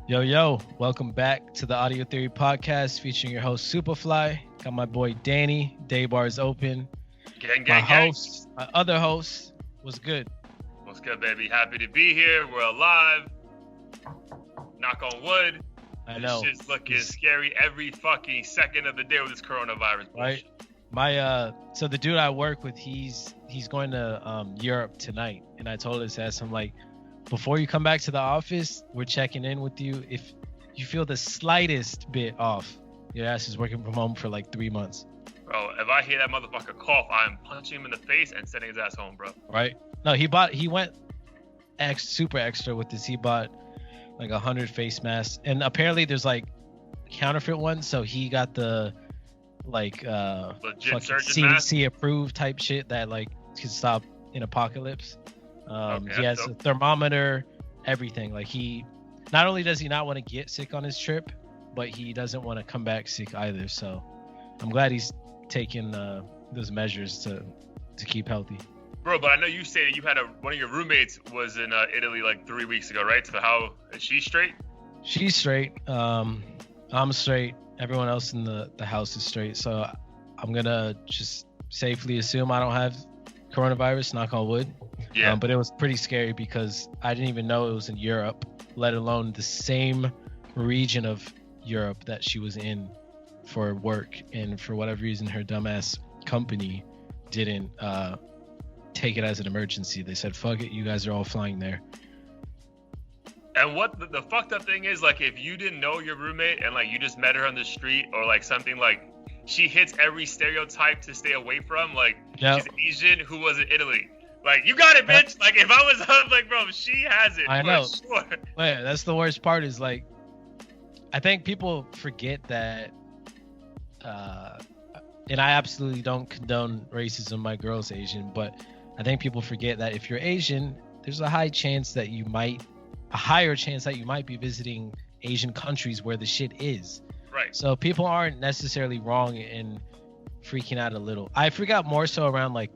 Yo, welcome back to the Audio Theory Podcast featuring your host Superfly. Got my boy Danny. Day bar is open. Gang. My other host, was good. What's good, baby? Happy to be here. We're alive. Knock on wood. I know. This shit's looking scary every fucking second of the day with this coronavirus bullshit. Right. So the dude I work with, he's going to Europe tonight, and I told his ass, I'm like, before you come back to the office, we're checking in with you. If you feel the slightest bit off, your ass is working from home for like 3 months. Bro, if I hear that motherfucker cough, I'm punching him in the face and sending his ass home, bro. Right? No, he went super extra with this. He bought like 100 face masks, and apparently there's like counterfeit ones. So he got the like legit CDC approved type shit that like could stop an apocalypse. He has a thermometer, everything. Like he, not only does he not want to get sick on his trip, but he doesn't want to come back sick either. So I'm glad he's taking those measures to keep healthy. Bro, but I know you say that you had one of your roommates was in Italy like 3 weeks ago, right? So how is she straight? She's straight. I'm straight. Everyone else in the house is straight. So I'm gonna just safely assume I don't have coronavirus, knock on wood. Yeah. But it was pretty scary because I didn't even know it was in Europe, let alone the same region of Europe that she was in for work. And for whatever reason, her dumbass company didn't take it as an emergency. They said, fuck it, you guys are all flying there. And what the fucked up thing is, like, if you didn't know your roommate and like you just met her on the street or like something, like she hits every stereotype to stay away from, like She's Asian who was in Italy. Like, you got it, bitch. Like, if I was like, bro, she has it. I know. Sure. Well, that's the worst part is, like, I think people forget that, and I absolutely don't condone racism. My girl's Asian, but I think people forget that if you're Asian, there's a higher chance that you might be visiting Asian countries where the shit is. Right. So people aren't necessarily wrong in freaking out a little. I freak out more so around, like,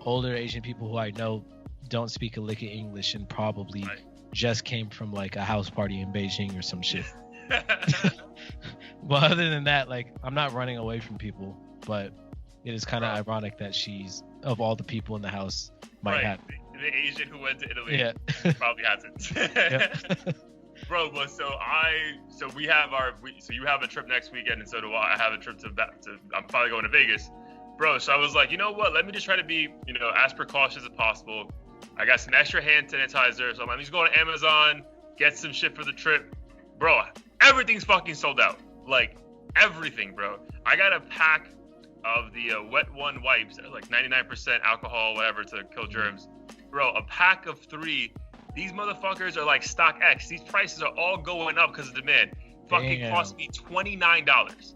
older Asian people who I know don't speak a lick of English and probably just came from like a house party in Beijing or some shit. But other than that, like, I'm not running away from people, but it is kind of ironic that she's, of all the people in the house, might have the Asian who went to Italy. Yeah. Probably hasn't. Bro, but so you have a trip next weekend, and so do I. I have a trip I'm probably going to Vegas. Bro, so I was like, you know what? Let me just try to be, as precautious as possible. I got some extra hand sanitizer, so I'm just going to Amazon, get some shit for the trip. Bro, everything's fucking sold out. Like, everything, bro. I got a pack of the Wet One wipes, like 99% alcohol, whatever, to kill germs. Bro, a pack of 3. These motherfuckers are like stock X. These prices are all going up because of demand. Fucking cost me $29.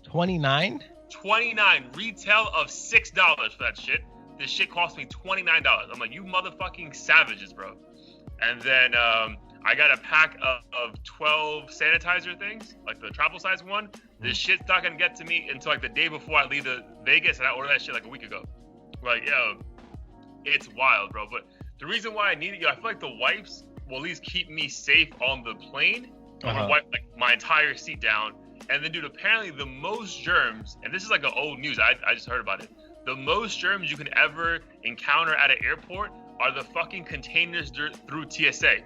29? $29, retail of $6 for that shit. This shit cost me $29. I'm like, you motherfucking savages, bro. And then I got a pack of 12 sanitizer things, like the travel size one. This shit's not gonna get to me until like the day before I leave to Vegas, and I ordered that shit like a week ago. Like, yo, it's wild, bro. But the reason why I need it, I feel like the wipes will at least keep me safe on the plane. I'm gonna wipe like my entire seat down. And then, dude, apparently the most germs, and this is like an old news, I just heard about it. The most germs you can ever encounter at an airport are the fucking containers through TSA.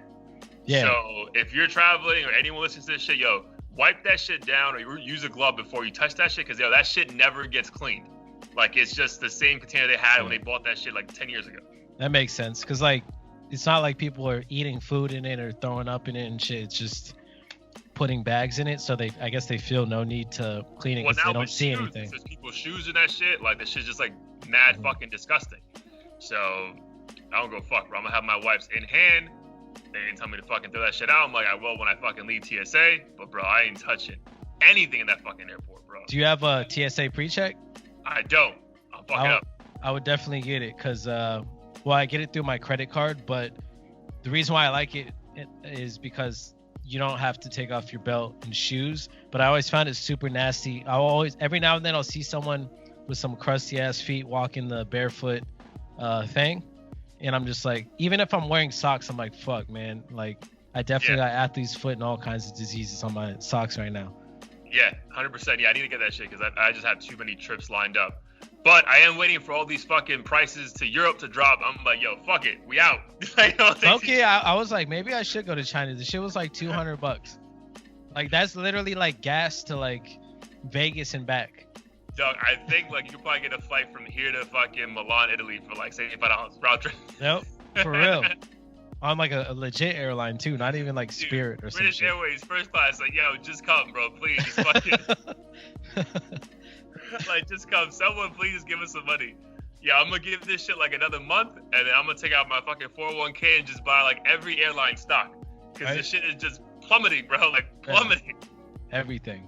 Yeah. So if you're traveling or anyone listens to this shit, yo, wipe that shit down or use a glove before you touch that shit, because, yo, that shit never gets cleaned. Like, it's just the same container they had when they bought that shit like 10 years ago. That makes sense, because, like, it's not like people are eating food in it or throwing up in it and shit. It's just putting bags in it, so I guess they feel no need to clean it because they don't see anything. There's people's shoes in that shit. Like, this shit's just like mad fucking disgusting. So I don't go fuck, bro. I'm gonna have my wipes in hand. They didn't tell me to fucking throw that shit out. I'm like, I will when I fucking leave TSA. But bro, I ain't touching anything in that fucking airport, bro. Do you have a TSA pre-check? I don't. I'll fuck it up. I would definitely get it because, I get it through my credit card, but the reason why I like it is because you don't have to take off your belt and shoes. But I always found it super nasty. Every now and then I'll see someone with some crusty ass feet walking the barefoot thing, and I'm just like, even if I'm wearing socks, I'm like, fuck, man, like, I definitely got athlete's foot and all kinds of diseases on my socks right now. Yeah, 100%. Yeah, I need to get that shit because I just have too many trips lined up. But I am waiting for all these fucking prices to Europe to drop. I'm like, yo, fuck it, we out. Okay, I was like, maybe I should go to China. The shit was like $200. Like that's literally like gas to like Vegas and back. Doug, I think like you could probably get a flight from here to fucking Milan, Italy for like $75 round trip. Nope, for real. On like a legit airline too, not even like Spirit or something. British Airways first class, like, yo, just come, bro, please, just fucking. Like, just come. Someone please just give us some money. Yeah, I'm gonna give this shit like another month, and then I'm gonna take out my fucking 401k and just buy like every airline stock, because this shit is just plummeting, bro. Like plummeting. Everything.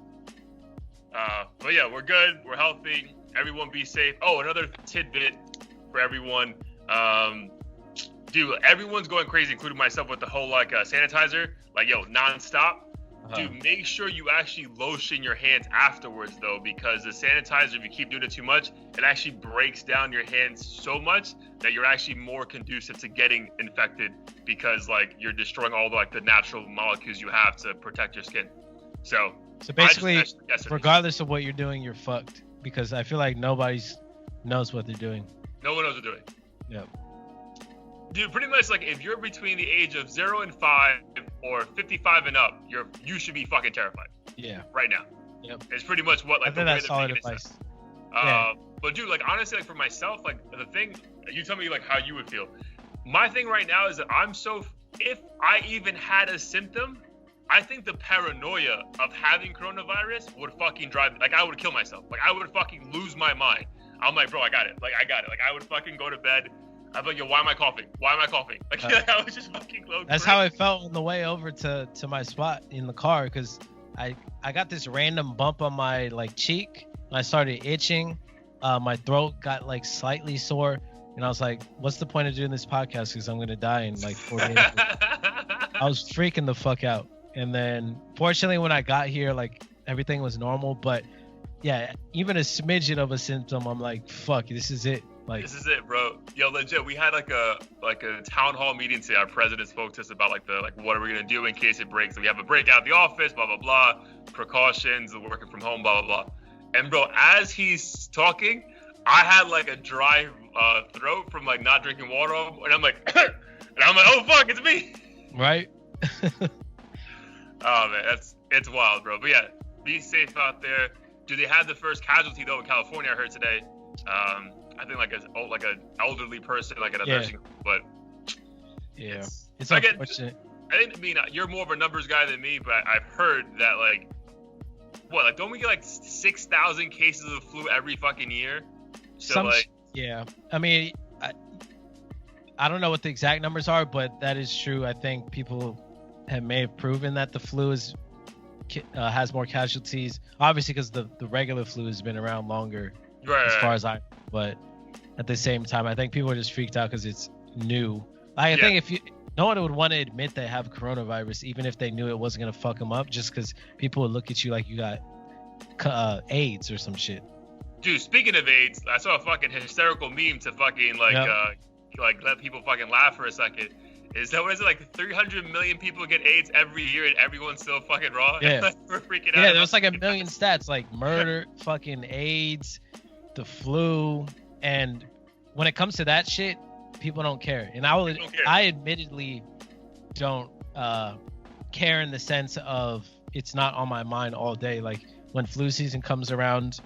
But yeah, we're good. We're healthy. Everyone be safe. Oh, another tidbit for everyone. Dude, everyone's going crazy, including myself, with the whole like sanitizer. Like, yo, nonstop. Dude, make sure you actually lotion your hands afterwards, though, because the sanitizer, if you keep doing it too much, it actually breaks down your hands so much that you're actually more conducive to getting infected, because like you're destroying all the, like the natural molecules you have to protect your skin. So basically, regardless of what you're doing, you're fucked, because I feel like nobody knows what they're doing. No one knows what they're doing. Yep. Dude, pretty much like if you're between the age of 0 and 5 or 55 and up, you should be fucking terrified. Yeah. Right now. Yep. It's pretty much what like I think that's solid advice. But dude, like honestly, like for myself, like the thing, you tell me like how you would feel. My thing right now is that if I even had a symptom, I think the paranoia of having coronavirus would fucking drive me. Like I would kill myself. Like I would fucking lose my mind. I'm like, bro, I got it. Like I would fucking go to bed. I'm like, yo, why am I coughing? Why am I coughing? Like, I was just fucking low. That's how I felt on the way over to my spot in the car, because I got this random bump on my like cheek, and I started itching. My throat got like slightly sore, and I was like, what's the point of doing this podcast? Because I'm gonna die in like 4 days. I was freaking the fuck out. And then fortunately when I got here, like everything was normal, but yeah, even a smidgen of a symptom, I'm like, fuck, this is it. Like, this is it, bro. Yo, legit, we had like a town hall meeting today. Our president spoke to us about what are we gonna do in case it breaks. So we have a break out of the office, blah blah blah, precautions, working from home, blah blah blah. And bro, as he's talking, I had like a dry throat from like not drinking water, and I'm like, oh fuck, it's me. Right. Oh man, it's wild, bro. But yeah, be safe out there. Do they have the first casualty though in California? I heard today. I think like an elderly person, like at a nursing home, but yeah, it's unfortunate. I mean, you're more of a numbers guy than me, but I've heard that like don't we get like 6,000 cases of the flu every fucking year? So yeah, I mean, I don't know what the exact numbers are, but that is true. I think people may have proven that the flu has more casualties, obviously, because the regular flu has been around longer, as far as but at the same time, I think people are just freaked out because it's new. I think no one would want to admit they have coronavirus, even if they knew it wasn't gonna fuck them up, just because people would look at you like you got AIDS or some shit. Dude, speaking of AIDS, I saw a fucking hysterical meme to fucking like let people fucking laugh for a second. Is that what is it, like 300 million people get AIDS every year and everyone's still fucking raw? Yeah. We're freaking out. Yeah, there was like a million stats, like murder, fucking AIDS, the flu, and when it comes to that shit, people don't care. And I admittedly don't care in the sense of it's not on my mind all day. Like when flu season comes around,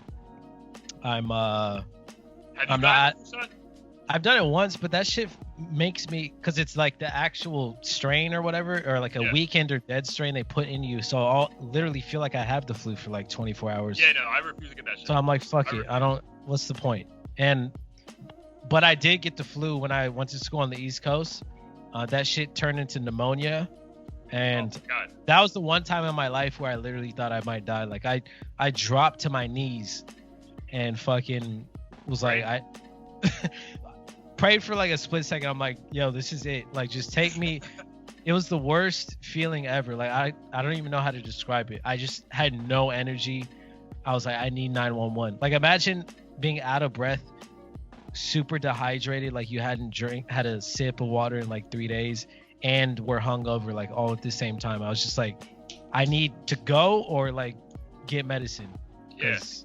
I've done it once, but that shit makes me, because it's like the actual strain or whatever, or like a weekend or dead strain they put in you, so I'll literally feel like I have the flu for like 24 hours. Yeah, no, I refuse to get that shit. So I'm like, fuck it, what's the point? But I did get the flu when I went to school on the East Coast. That shit turned into pneumonia, and that was the one time in my life where I literally thought I might die. Like I dropped to my knees and fucking was like, I prayed for like a split second. I'm like, yo, this is it. Like, just take me. It was the worst feeling ever. Like, I don't even know how to describe it. I just had no energy. I was like, I need 911. Like, imagine being out of breath, super dehydrated, like you hadn't had a sip of water in like 3 days, and were hungover like all at the same time. I was just like, I need to go or like get medicine. Yes.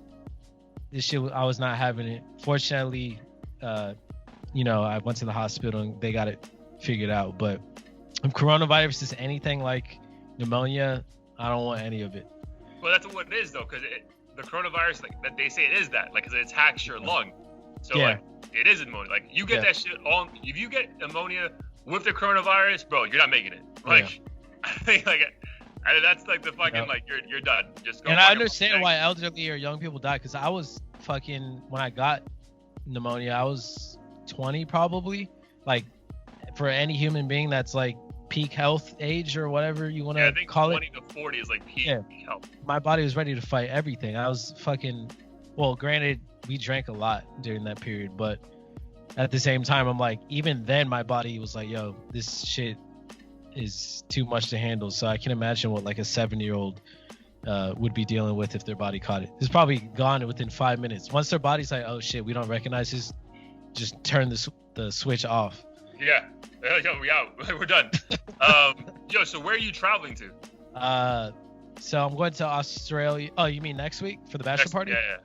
This shit, I was not having it. Fortunately, you know, I went to the hospital and they got it figured out. But if coronavirus is anything like pneumonia, I don't want any of it. Well, that's what it is though, because the coronavirus, like that, they say it is that, like, because it attacks your lung. So like, it is pneumonia. Like, you get that shit on. If you get pneumonia with the coronavirus, bro, you're not making it. Like, I think like. That's like the fucking like you're done. Just go. And I understand why elderly or young people die, because I was fucking, when I got pneumonia, I was 20 probably. Like, for any human being, that's like peak health age or whatever you want to call it. I think 20 to 40 is like peak health. My body was ready to fight everything. I was fucking, well, granted, we drank a lot during that period, but at the same time, I'm like, even then my body was like, yo, this shit is too much to handle. So I can imagine what like a 7-year-old would be dealing with if their body caught it. It's probably gone within 5 minutes. Once their body's like, oh shit, we don't recognize this, just turn the switch off. Yeah. Yo, we out. We're done. Yo, so where are you traveling to? So I'm going to Australia. Oh, you mean next week for the bachelor party? Yeah.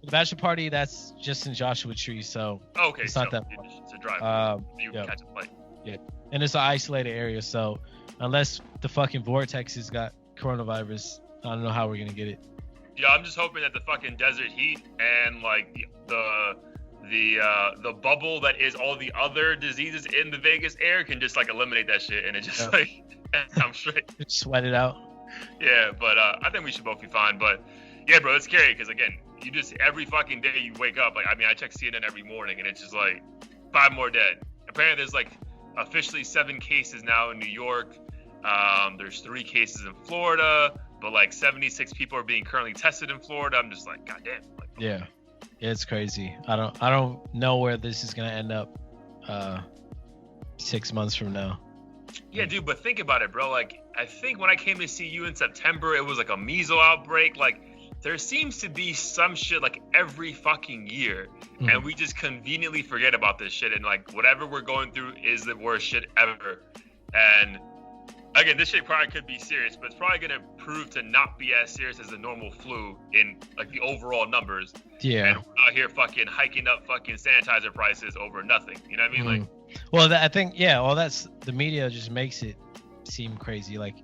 The bachelor party, that's just in Joshua Tree, so it's not that far. It's a drive. You can catch a flight. Yeah. And it's an isolated area, so unless the fucking vortex has got coronavirus, I don't know how we're gonna get it. Yeah, I'm just hoping that the fucking desert heat and like the bubble that is all the other diseases in the Vegas air can just like eliminate that shit, and it just like I'm straight. Just sweat it out. Yeah, but I think we should both be fine. But yeah, bro, it's scary because again, you just every fucking day you wake up. Like, I mean, I check CNN every morning, and it's just like 5 more dead. Apparently, there's like officially 7 cases now in New York. There's 3 cases in Florida, but like 76 people are being currently tested in Florida. I'm just like, goddamn. Like, yeah, it's crazy. I don't know where this is gonna end up 6 months from now. Yeah, dude, but think about it, bro. Like, I think when I came to see you in September, it was like a measles outbreak. Like, there seems to be some shit like every fucking year, and we just conveniently forget about this shit, and like whatever we're going through is the worst shit ever. And again, this shit probably could be serious, but it's probably gonna prove to not be as serious as the normal flu in like the overall numbers. Yeah. And we're out here fucking hiking up fucking sanitizer prices over nothing. You know what I mean? Like, well, I think that's the media just makes it seem crazy. Like,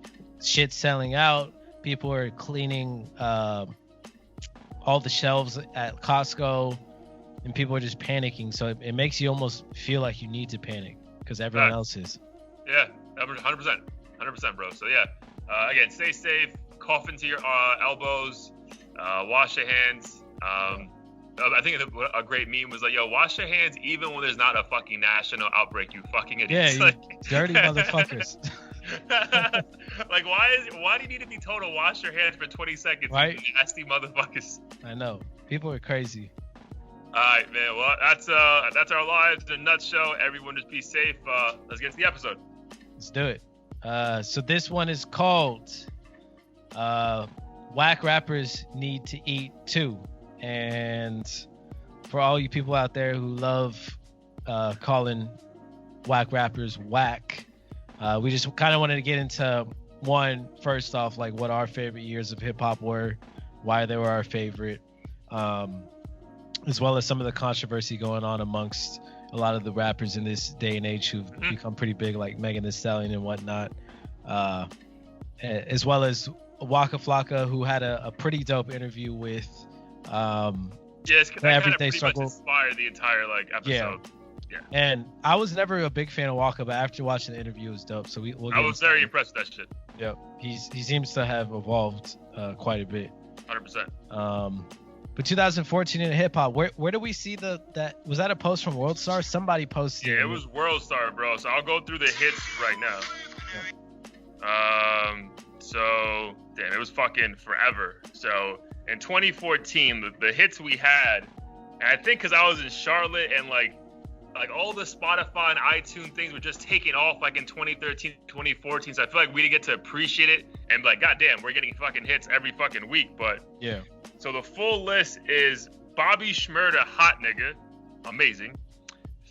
shit's selling out. People are cleaning all the shelves at Costco, and people are just panicking. So it makes you almost feel like you need to panic because everyone else is. Yeah, 100%, bro. So yeah, again, stay safe. Cough into your elbows. Wash your hands. I think a great meme was like, yo, wash your hands even when there's not a fucking national outbreak, you fucking idiots. Yeah, you dirty motherfuckers. Like, why do you need to be told to wash your hands for 20 seconds? Right? You nasty motherfuckers. I know. People are crazy. All right, man. Well, that's our lives in a nutshell. Everyone just be safe. Let's get to the episode. Let's do it. So this one is called Wack Rappers Need to Eat Too. And for all you people out there who love calling whack rappers whack, we just kind of wanted to get into first off, like what our favorite years of hip hop were, why they were our favorite, as well as some of the controversy going on amongst a lot of the rappers in this day and age who've become pretty big, like Megan Thee Stallion and whatnot, as well as Waka Flocka, who had a pretty dope interview with yes, that Everyday Struggle. Much inspired the entire like episode. Yeah. And I was never a big fan of Waka, but after watching the interview, it was dope. So I was very impressed with that shit. Yeah, he seems to have evolved quite a bit. 100%. But 2014 in hip hop, where do we see that? Was that a post from World Star? Somebody posted. Yeah, it was World Star, bro. So I'll go through the hits right now. Yeah. So damn, it was fucking forever. So in 2014, the hits we had, and I think because I was in Charlotte and like all the Spotify and iTunes things were just taking off like in 2013, 2014. So I feel like we didn't get to appreciate it and be like, goddamn, we're getting fucking hits every fucking week. But yeah. So the full list is Bobby Shmurda, Hot Nigga, amazing.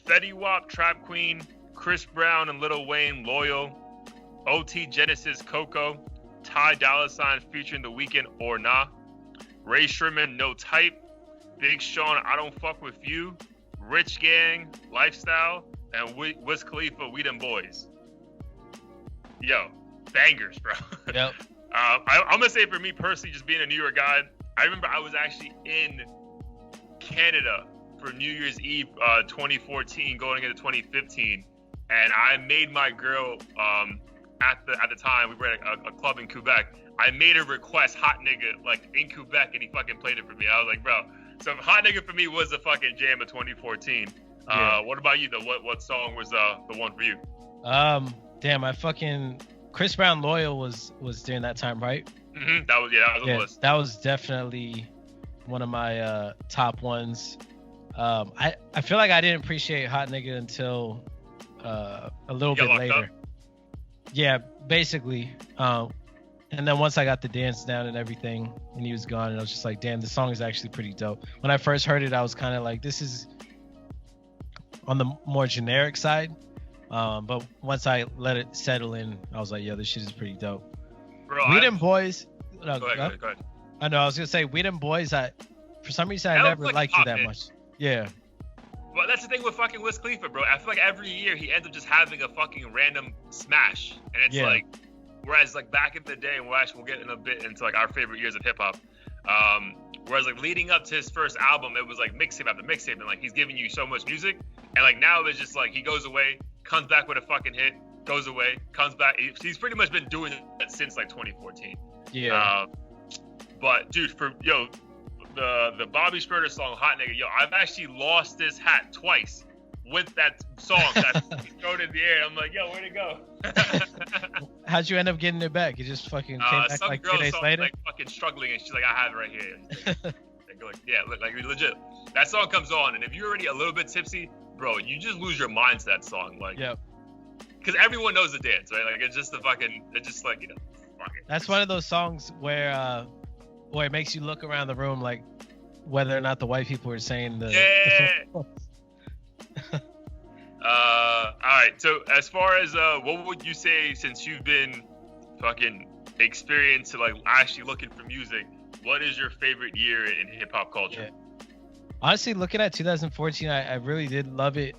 Fetty Wap, Trap Queen, Chris Brown and Lil Wayne, Loyal. OT Genesis Coco, Ty Dolla $ign featuring The Weeknd or Nah, Ray Sherman No Type, Big Sean I Don't Fuck With You, Rich Gang Lifestyle, and Wiz Khalifa We Them Boys. Yo, bangers, bro. Yep. I'm gonna say for me personally, just being a New York guy, I remember I was actually in Canada for New Year's Eve 2014 going into 2015, and I made my girl at the time we were at a club in Quebec. I made her request Hot Nigga like in Quebec, and he fucking played it for me. I was like, bro, so Hot Nigga for me was the fucking jam of 2014. Yeah. What about you though? What song was the one for you? Damn, I fucking Chris Brown Loyal was during that time, right? Mm-hmm. That was on the list. That was definitely one of my top ones. I feel like I didn't appreciate Hot Nigga until a little bit later. Up? Yeah, basically. And then once I got the dance down and everything, and he was gone, and I was just like, damn, the song is actually pretty dope. When I first heard it, I was kind of like, this is on the more generic side. But once I let it settle in, I was like, yo, this shit is pretty dope. Bro, We Them Boys. Go ahead. I know, I was going to say, We Them Boys, for some reason, I never liked it that much. Yeah. Well, that's the thing with fucking Wiz Khalifa, bro. I feel like every year he ends up just having a fucking random smash. And it's like, whereas like back in the day, and we'll get in a bit into like our favorite years of hip hop. Whereas like leading up to his first album, it was like mixtape after mixtape, and like he's giving you so much music. And like now it's just like he goes away, comes back with a fucking hit, goes away, comes back. He's pretty much been doing that since like 2014. Yeah. But dude, the Bobby Shmurda song Hot Nigga, yo, I've actually lost this hat twice with that song that he thrown in the air. I'm like, yo, where'd it go? How'd you end up getting it back? You just fucking came back like 2 days later? Like fucking struggling, and she's like, I have it right here. Like legit. That song comes on, and if you're already a little bit tipsy, bro, you just lose your mind to that song. Like, yep. Because everyone knows the dance, right? Like, it's just fuck it. That's one of those songs where it makes you look around the room, like whether or not the white people are saying the. Yeah. All right. So as far as what would you say, since you've been fucking experienced to like actually looking for music, what is your favorite year in hip hop culture? Yeah. Honestly, looking at 2014, I really did love it.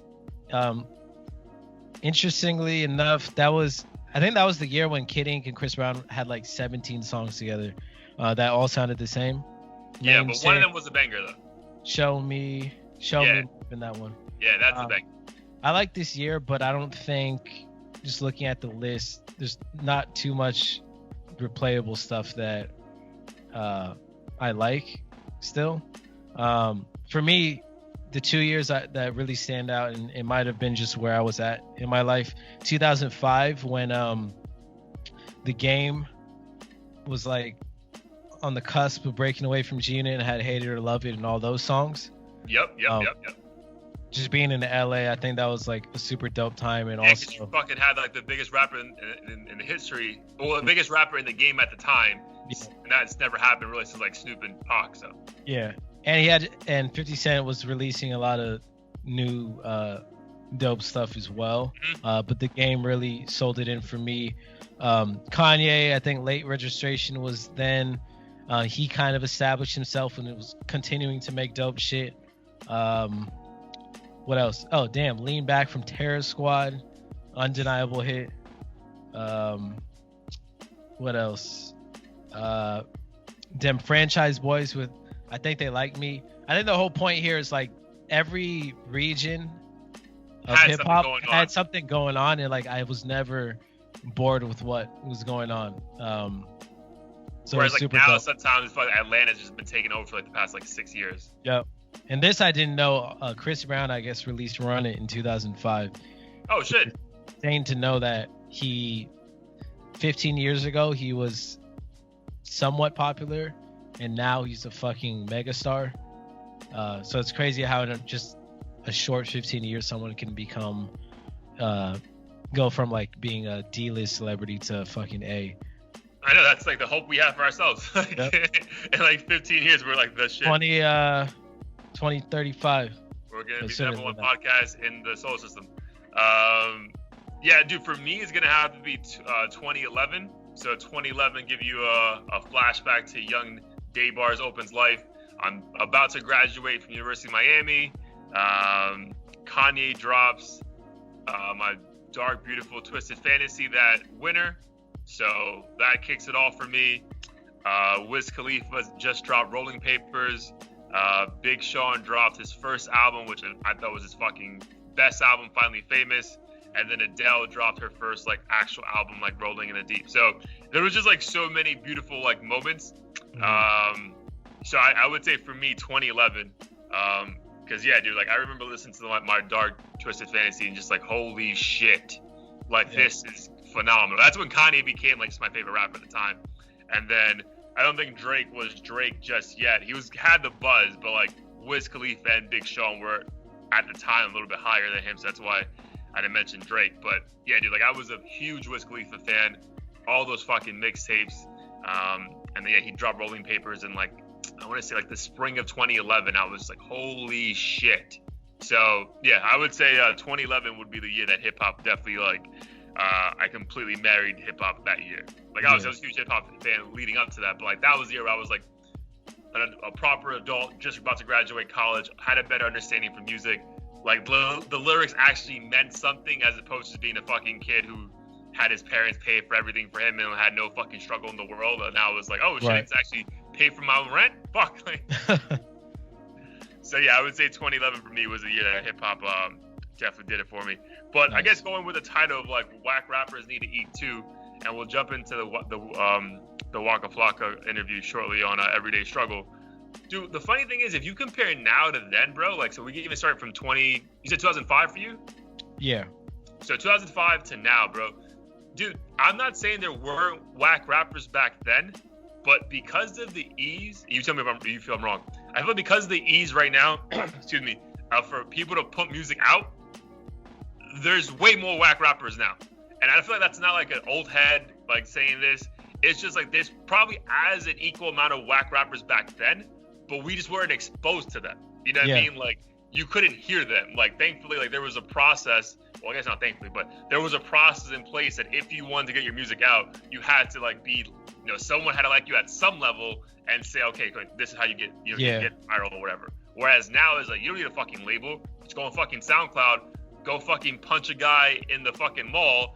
Interestingly enough, I think that was the year when Kid Ink and Chris Brown had like 17 songs together that all sounded the same. Yeah, but one of them was a banger though. Show Me in that one. Yeah, that's a banger. I like this year, but I don't think, just looking at the list, there's not too much replayable stuff that I like still. For me, the 2 years that really stand out, and it might have been just where I was at in my life, 2005, when the Game was like on the cusp of breaking away from G-Unit and had Hate It or Love It and all those songs. Yep. Just being in LA, I think that was like a super dope time. And also, you fucking had like the biggest rapper in the history, or the biggest rapper in the game at the time. Yeah. And that's never happened really since like Snoop and Pac. So yeah, and 50 Cent was releasing a lot of new dope stuff as well. Mm-hmm. But the Game really sold it in for me. Kanye, I think Late Registration was then. He kind of established himself and it was continuing to make dope shit. What else? Oh, damn. Lean Back from Terror Squad. Undeniable hit. What else? Them Franchise Boys with I Think They Like Me. I think the whole point here is like every region of hip hop had something going on, and like I was never bored with what was going on. So whereas like super now dope. sometimes Atlanta's just been taken over for like the past like 6 years. Yep. And this I didn't know. Chris Brown, I guess, released Run It in 2005. Oh shit! It's insane to know that 15 years ago, he was somewhat popular, and now he's a fucking megastar. So it's crazy how in just a short 15 years, someone can become, go from like being a D-list celebrity to fucking A. I know, that's like the hope we have for ourselves. Yep. In like 15 years, we're like the shit. 2035. We're gonna be the number one podcast in the solar system. All Yeah, dude, for me, it's going to have to be 2011. So 2011 give you a flashback to young Daybar's Open's life. I'm about to graduate from University of Miami. Kanye drops my Dark, Beautiful, Twisted Fantasy that winter. So that kicks it off for me. Wiz Khalifa just dropped Rolling Papers. Big Sean dropped his first album, which I thought was his fucking best album, Finally Famous. And then Adele dropped her first like actual album, like Rolling in the Deep. So there was just like so many beautiful like moments. So I would say for me 2011, because yeah, dude, like I remember listening to my Dark Twisted Fantasy and just like holy shit, like this is phenomenal. That's when Kanye became like just my favorite rapper at the time. And then I don't think Drake was Drake just yet. He had the buzz, but like Wiz Khalifa and Big Sean were at the time a little bit higher than him. So that's why I didn't mention Drake. But yeah, dude, like I was a huge Wiz Khalifa fan. All those fucking mixtapes. And then yeah, he dropped Rolling Papers in like, I want to say like the spring of 2011. I was like, holy shit. So yeah, I would say 2011 would be the year that hip hop definitely like, I completely married hip hop that year. Like I was a huge hip hop fan leading up to that, but like that was the year where I was like a proper adult, just about to graduate college, had a better understanding for music. Like the lyrics actually meant something as opposed to being a fucking kid who had his parents pay for everything for him and had no fucking struggle in the world. And now it was like, oh shit, it's actually pay for my own rent? Fuck. Like, so yeah, I would say 2011 for me was the year that hip hop definitely did it for me. But I guess going with the title of like whack rappers need to eat too, and we'll jump into the Waka Flocka interview shortly on Everyday Struggle. Dude, the funny thing is, if you compare now to then, bro, like, so we can even start from you said 2005 for you? Yeah. So 2005 to now, bro. Dude, I'm not saying there weren't whack rappers back then, but because of the ease, you tell me if you feel I'm wrong. I feel like because of the ease right now, excuse me, for people to put music out, there's way more whack rappers now. And I feel like that's not like an old head, like saying this. It's just like there's probably as an equal amount of whack rappers back then, but we just weren't exposed to them. You know what I mean? Like you couldn't hear them. Like thankfully, like there was a process. Well, I guess not thankfully, but there was a process in place that if you wanted to get your music out, you had to like be, you know, someone had to like you at some level and say, okay, this is how you get, you get viral or whatever. Whereas now it's like you don't need a fucking label. Just go on fucking SoundCloud, go fucking punch a guy in the fucking mall,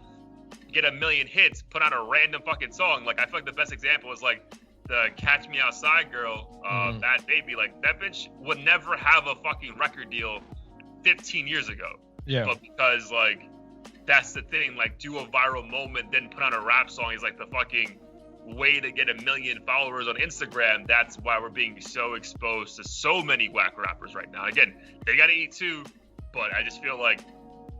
get 1 million hits, put out a random fucking song. Like I feel like the best example is like the Catch Me Outside girl, Bad Baby. Like that bitch would never have a fucking record deal 15 years ago. Yeah. But because like that's the thing, like do a viral moment, then put on a rap song is like the fucking way to get 1 million followers on Instagram. That's why we're being so exposed to so many whack rappers right now. Again, they gotta eat too, but I just feel like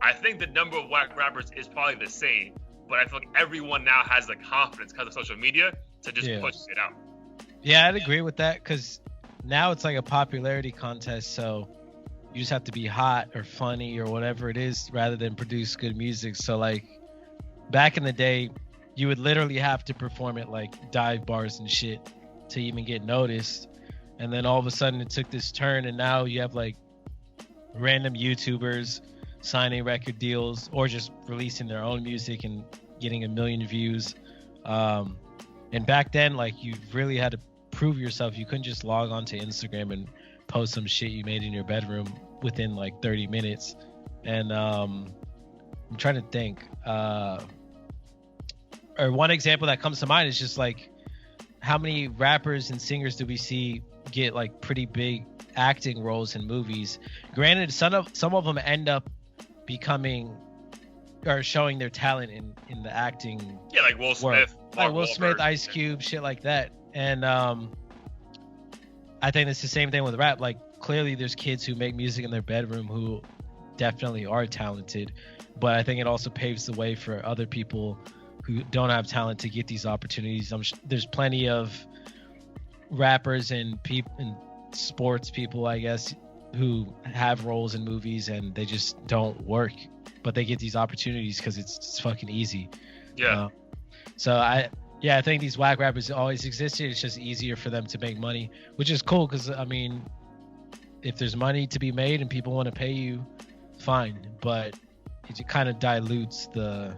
I think the number of whack rappers is probably the same, but I feel like everyone now has the confidence because of social media to just push it out. Yeah, I'd agree with that because now it's like a popularity contest, so you just have to be hot or funny or whatever it is rather than produce good music. So like back in the day, you would literally have to perform at like dive bars and shit to even get noticed. And then all of a sudden it took this turn and now you have like random YouTubers signing record deals or just releasing their own music and getting 1 million views. And back then, like you really had to prove yourself. You couldn't just log on to Instagram and post some shit you made in your bedroom within like 30 minutes. And I'm trying to think. Or one example that comes to mind is just like how many rappers and singers do we see get like pretty big acting roles in movies? Granted, some of them end up becoming or showing their talent in the acting. Yeah, like Will Smith. Like Will Smith, Ice Cube, shit like that. And I think it's the same thing with rap. Like clearly there's kids who make music in their bedroom who definitely are talented, but I think it also paves the way for other people who don't have talent to get these opportunities. There's plenty of rappers and sports people, I guess, who have roles in movies and they just don't work, but they get these opportunities because it's fucking easy. Yeah. So I think these whack rappers always existed. It's just easier for them to make money, which is cool because I mean, if there's money to be made and people want to pay you, fine. But it kind of dilutes the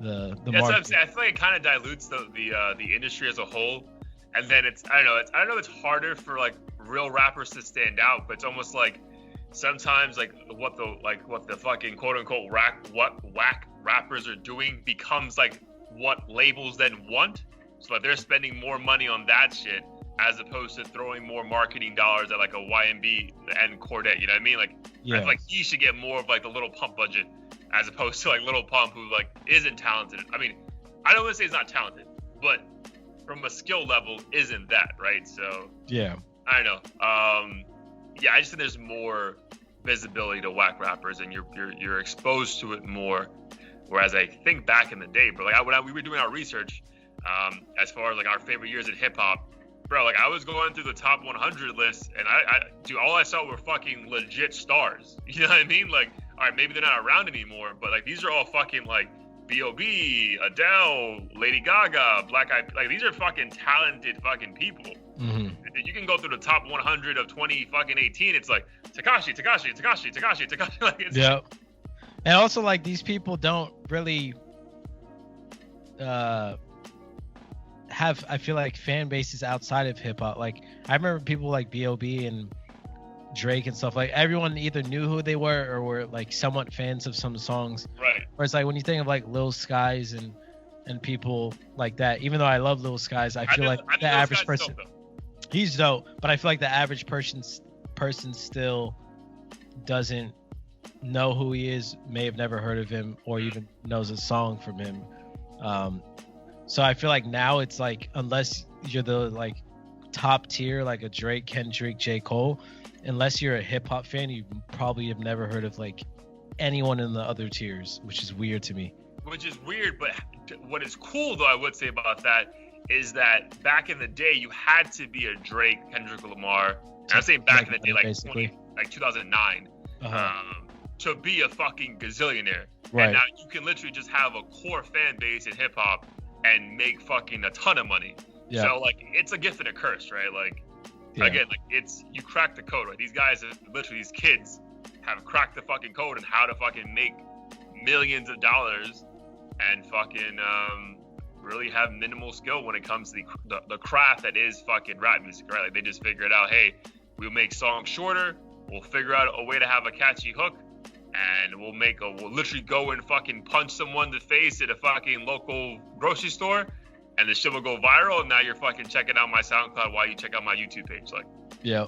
That's market. what I'm saying. I feel like it kind of dilutes the industry as a whole, and then I don't know. It's harder for like real rappers to stand out, but it's almost like sometimes like what the fucking quote unquote whack rappers are doing becomes like what labels then want. So like they're spending more money on that shit as opposed to throwing more marketing dollars at like a YMB and Cordae. You know what I mean? Like I feel like he should get more of like the Little Pump budget as opposed to like Little Pump, who like isn't talented. I mean, I don't want to say he's not talented, but from a skill level isn't that, right? So yeah, I don't know. I just think there's more visibility to whack rappers, and you're exposed to it more. Whereas I think back in the day, bro, like when we were doing our research, as far as like our favorite years in hip hop, bro, like I was going through the top 100 list, and dude, all I saw were fucking legit stars. You know what I mean? Like, all right, maybe they're not around anymore, but like these are all fucking like B.O.B., Adele, Lady Gaga, Black Eyed, like these are fucking talented fucking people. Mm-hmm. You can go through the top 100 of 2018. It's like Tekashi. Like it's, yeah. And also, like, these people don't really have, I feel like, fan bases outside of hip hop. Like, I remember people like B.O.B. and Drake and stuff. Like, everyone either knew who they were or were like somewhat fans of some songs. Right. Whereas, like, when you think of like Lil Skies and people like that, even though I love Lil Skies, I feel like the average person, he's dope. But I feel like the average person still doesn't know who he is, may have never heard of him, or even knows a song from him. So I feel like now it's like, unless you're the like top tier, like a Drake, Kendrick, J. Cole, unless you're a hip hop fan, you probably have never heard of like anyone in the other tiers, which is weird to me. Which is weird, but what is cool though, I would say about that is that back in the day, you had to be a Drake, Kendrick Lamar. And I'm saying back in the day, like 2009. To be a fucking gazillionaire. Right. And now you can literally just have a core fan base in hip hop and make fucking a ton of money. Yeah. So like it's a gift and a curse, right? Like again, like it's, you crack the code, right? These guys are literally, these kids have cracked the fucking code and how to fucking make millions of dollars and fucking really have minimal skill when it comes to the craft that is fucking rap music, right? Like they just figured out, hey, we'll make songs shorter, we'll figure out a way to have a catchy hook, and we'll literally go and fucking punch someone in the face at a fucking local grocery store, and the shit will go viral, and now you're fucking checking out my SoundCloud while you check out my YouTube page. Like, yeah,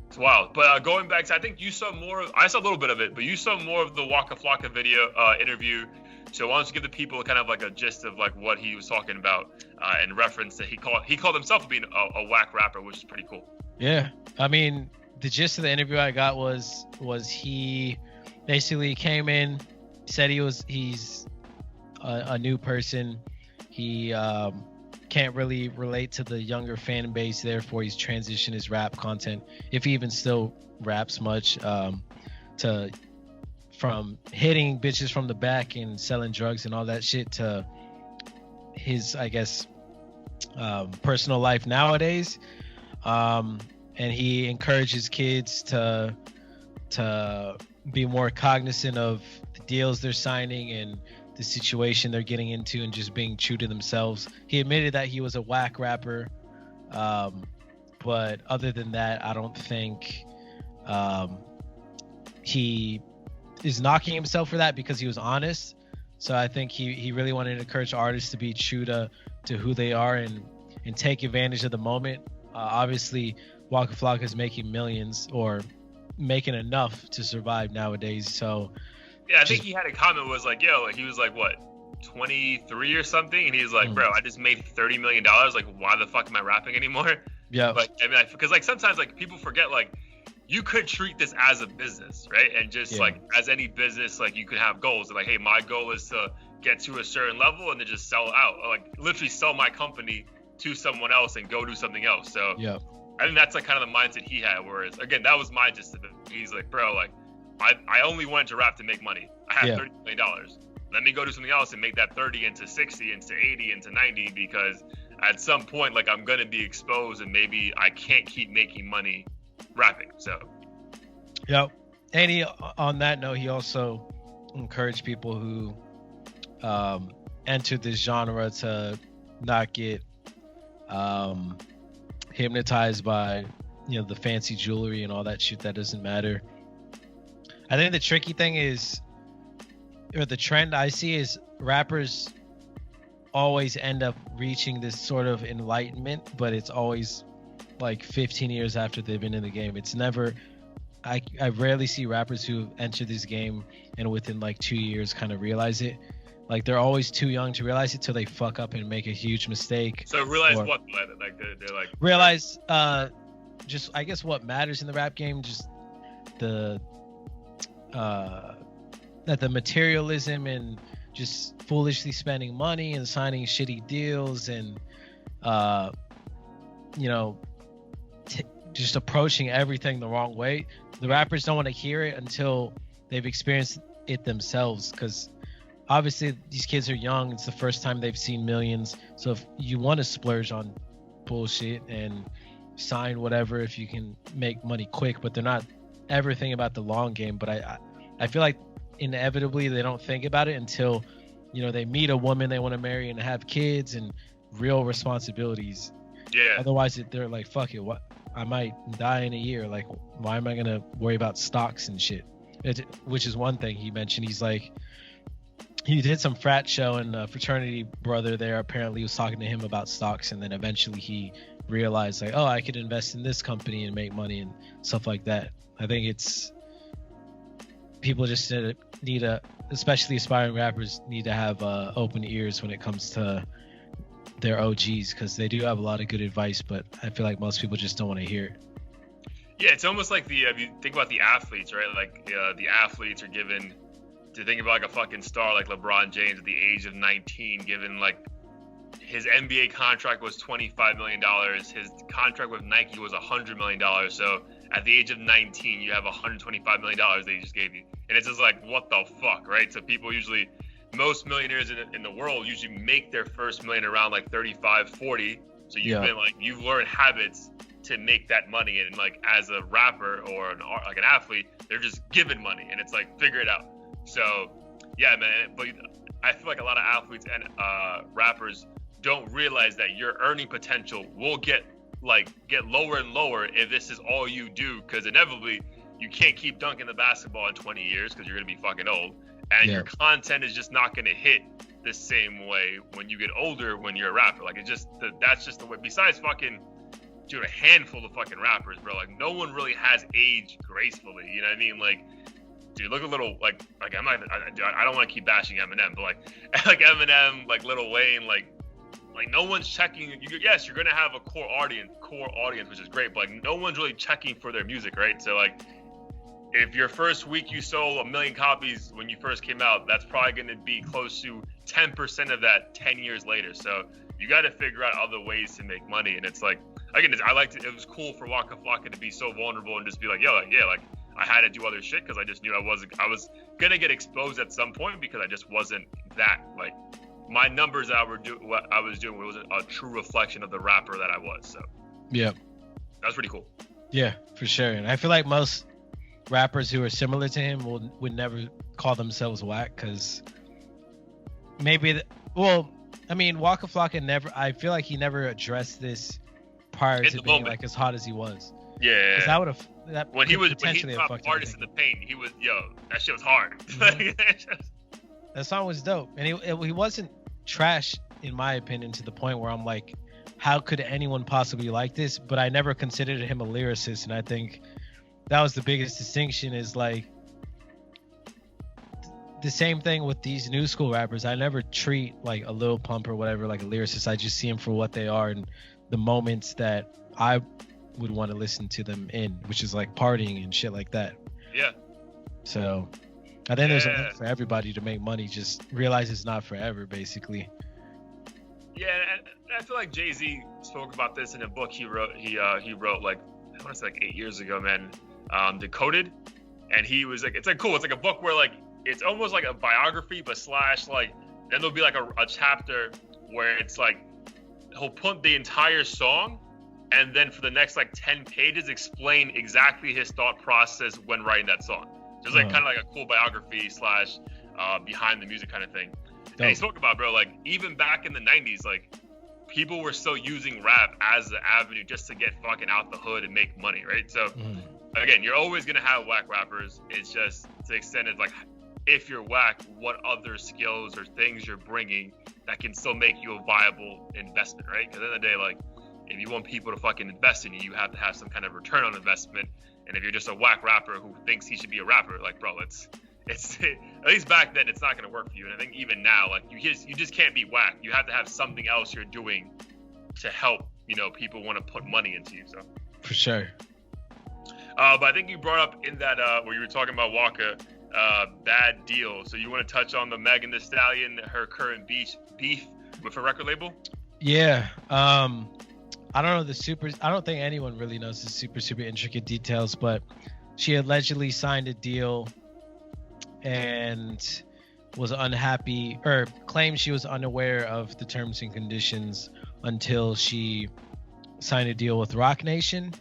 it's wild. But going back to, I think you saw more of, I saw a little bit of it, but you saw more of the Waka Flocka video interview. So why don't you give the people kind of like a gist of like what he was talking about, and reference that he called himself being a whack rapper, which is pretty cool. Yeah, I mean, the gist of the interview I got was he basically came in, said he's a new person. He can't really relate to the younger fan base, therefore he's transitioned his rap content, if he even still raps much, from hitting bitches from the back and selling drugs and all that shit to his, I guess, personal life nowadays. And he encourages kids to be more cognizant of the deals they're signing and the situation they're getting into, and just being true to themselves. He admitted that he was a whack rapper, but other than that, I don't think he is knocking himself for that, because he was honest. So I think he really wanted to encourage artists to be true to who they are and take advantage of the moment. Obviously, Waka Flocka is making millions, or making enough to survive nowadays. So yeah, I think he had a comment was like, yo, he was like, what, 23 or something, and he's like, bro, I just made $30 million. Like, why the fuck am I rapping anymore? Yeah. But I mean, because like sometimes like people forget, like you could treat this as a business, right? And just like as any business, like you could have goals. Like, hey, my goal is to get to a certain level and then just sell out, or like literally sell my company to someone else and go do something else. So yeah, I think that's like kind of the mindset he had. Whereas again, that was my gist of it. He's like, bro, like I only went to rap to make money. I have $30 million. Let me go do something else and make that 30 into 60 into 80 into 90, because at some point, like I'm gonna be exposed and maybe I can't keep making money rapping. So yep. And on that note, he also encouraged people who enter this genre to not get hypnotized by the fancy jewelry and all that shit that doesn't matter. I think the tricky thing is, or the trend I see is, rappers always end up reaching this sort of enlightenment, but it's always like 15 years after they've been in the game. It's never, I rarely see rappers who enter this game and within like 2 years kind of realize it. Like they're always too young to realize it till they fuck up and make a huge mistake. So realize what? Like they're like realize just I guess what matters in the rap game, just the that the materialism and just foolishly spending money and signing shitty deals and just approaching everything the wrong way. The rappers don't want to hear it until they've experienced it themselves, because obviously these kids are young. It's the first time they've seen millions. So if you want to splurge on bullshit and sign whatever if you can make money quick, but they're not ever thinking about the long game. But I feel like inevitably they don't think about it until they meet a woman they want to marry and have kids and real responsibilities. Yeah. Otherwise they're like, fuck it, what, I might die in a year, like why am I gonna worry about stocks and shit? Which is one thing he mentioned. He's like, he did some frat show and a fraternity brother there apparently was talking to him about stocks, and then eventually he realized like, oh, I could invest in this company and make money and stuff like that. I think it's people just need to, especially aspiring rappers, need to have open ears when it comes to their OGs, because they do have a lot of good advice, but I feel like most people just don't want to hear it. Yeah, it's almost like if you think about the athletes, right? Like the athletes are given to think about like a fucking star like LeBron James at the age of 19, given like his NBA contract was $25 million. His contract with Nike was $100 million. So at the age of 19, you have $125 million they just gave you. And it's just like, what the fuck, right? So people usually, most millionaires in the world usually make their first million around like 35, 40. So you've learned habits to make that money. And like as a rapper or an athlete, they're just given money and it's like, figure it out. So yeah, man, but I feel like a lot of athletes and rappers don't realize that your earning potential will get lower and lower if this is all you do, because inevitably you can't keep dunking the basketball in 20 years because you're going to be fucking old, and your content is just not going to hit the same way when you get older when you're a rapper. Like that's just the way. Besides fucking a handful of fucking rappers, bro, like no one really has aged gracefully, you know what I mean? Like dude, look a little like I don't want to keep bashing Eminem, but like Eminem, like Lil Wayne, like no one's checking. Yes, you're gonna have a core audience, which is great, but like no one's really checking for their music, right? So like, if your first week you sold 1 million copies when you first came out, that's probably gonna be close to 10% of that 10 years later. So you got to figure out other ways to make money, and it's like again, it was cool for Waka Flocka to be so vulnerable and just be like, I had to do other shit because I just knew I was gonna get exposed at some point because I just wasn't that like. My numbers what I was doing wasn't a true reflection of the rapper that I was. So yeah, that's pretty cool. Yeah, for sure. And I feel like most rappers who are similar to him would never call themselves Wack, because Waka Flocka never. I feel like he never addressed this prior to being like as hot as he was. Yeah, because that would have when he top Artist in the Pain, he was that shit was hard. Mm-hmm. That song was dope, and he wasn't trash in my opinion to the point where I'm like, how could anyone possibly like this? But I never considered him a lyricist, and I think that was the biggest distinction. Is like the same thing with these new school rappers. I never treat like a Lil Pump or whatever like a lyricist. I just see them for what they are and the moments that I would want to listen to them in, which is like partying and shit like that. Yeah. So I think there's a way for everybody to make money. Just realize it's not forever, basically. Yeah, and I feel like Jay-Z spoke about this in a book he wrote. He wrote like I want to say like 8 years ago, man. Decoded, and he was like, it's like cool. It's like a book where like it's almost like a biography, but slash like then there'll be like a chapter where it's like he'll put the entire song, and then for the next like 10 pages explain exactly his thought process when writing that song. Just like kind of like a cool biography slash behind the music kind of thing. Dope. And he spoke about, bro, like even back in the 90s, like people were still using rap as the avenue just to get fucking out the hood and make money, right? So again, you're always gonna have whack rappers. It's just to the extent of like, if you're whack, what other skills or things you're bringing that can still make you a viable investment, right? Because at the end of the day, like if you want people to fucking invest in you, you have to have some kind of return on investment. And if you're just a whack rapper who thinks he should be a rapper, like, bro, it's at least back then it's not gonna work for you. And I think even now, like you just can't be whack. You have to have something else you're doing to help, you know, people want to put money into you. So for sure. But I think you brought up in that where you were talking about Waka, Bad Deal. So you want to touch on the Megan Thee Stallion, her current beef with her record label? Yeah. I don't know I don't think anyone really knows the super intricate details, but she allegedly signed a deal and was unhappy, or claimed she was unaware of the terms and conditions until she signed a deal with Rock Nation.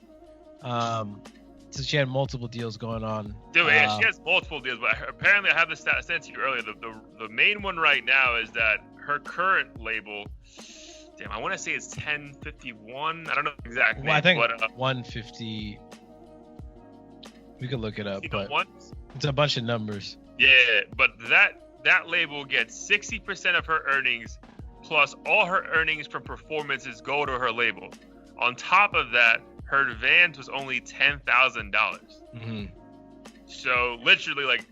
So she had multiple deals going on. Dude, yeah, she has multiple deals, but apparently I have the stat I sent to you earlier. The main one right now is that her current label, damn, I want to say it's 1051. I don't know exactly. Well, I think 150. We could look it up, but it's a bunch of numbers. Yeah, but that label gets 60% of her earnings, plus all her earnings from performances go to her label. On top of that, her advance was only $10,000. So literally, like,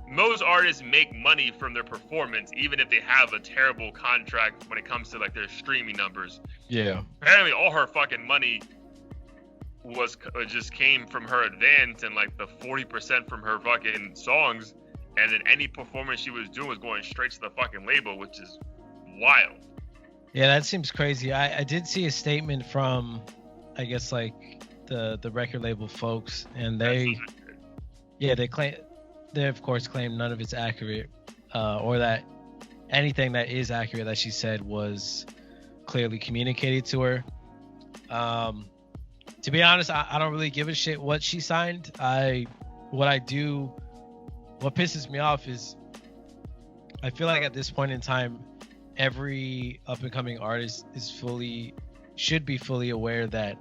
most artists make money from their performance, even if they have a terrible contract when it comes to like their streaming numbers. Yeah. Apparently, all her fucking money just came from her advance and like the 40% from her fucking songs, and then any performance she was doing was going straight to the fucking label, which is wild. Yeah, that seems crazy. I did see a statement from, I guess, like the record label folks, and they of course claim none of it's accurate, or that anything that is accurate that she said was clearly communicated to her. To be honest, I don't really give a shit what she signed. What pisses me off is I feel like at this point in time, every up and coming artist should be fully aware that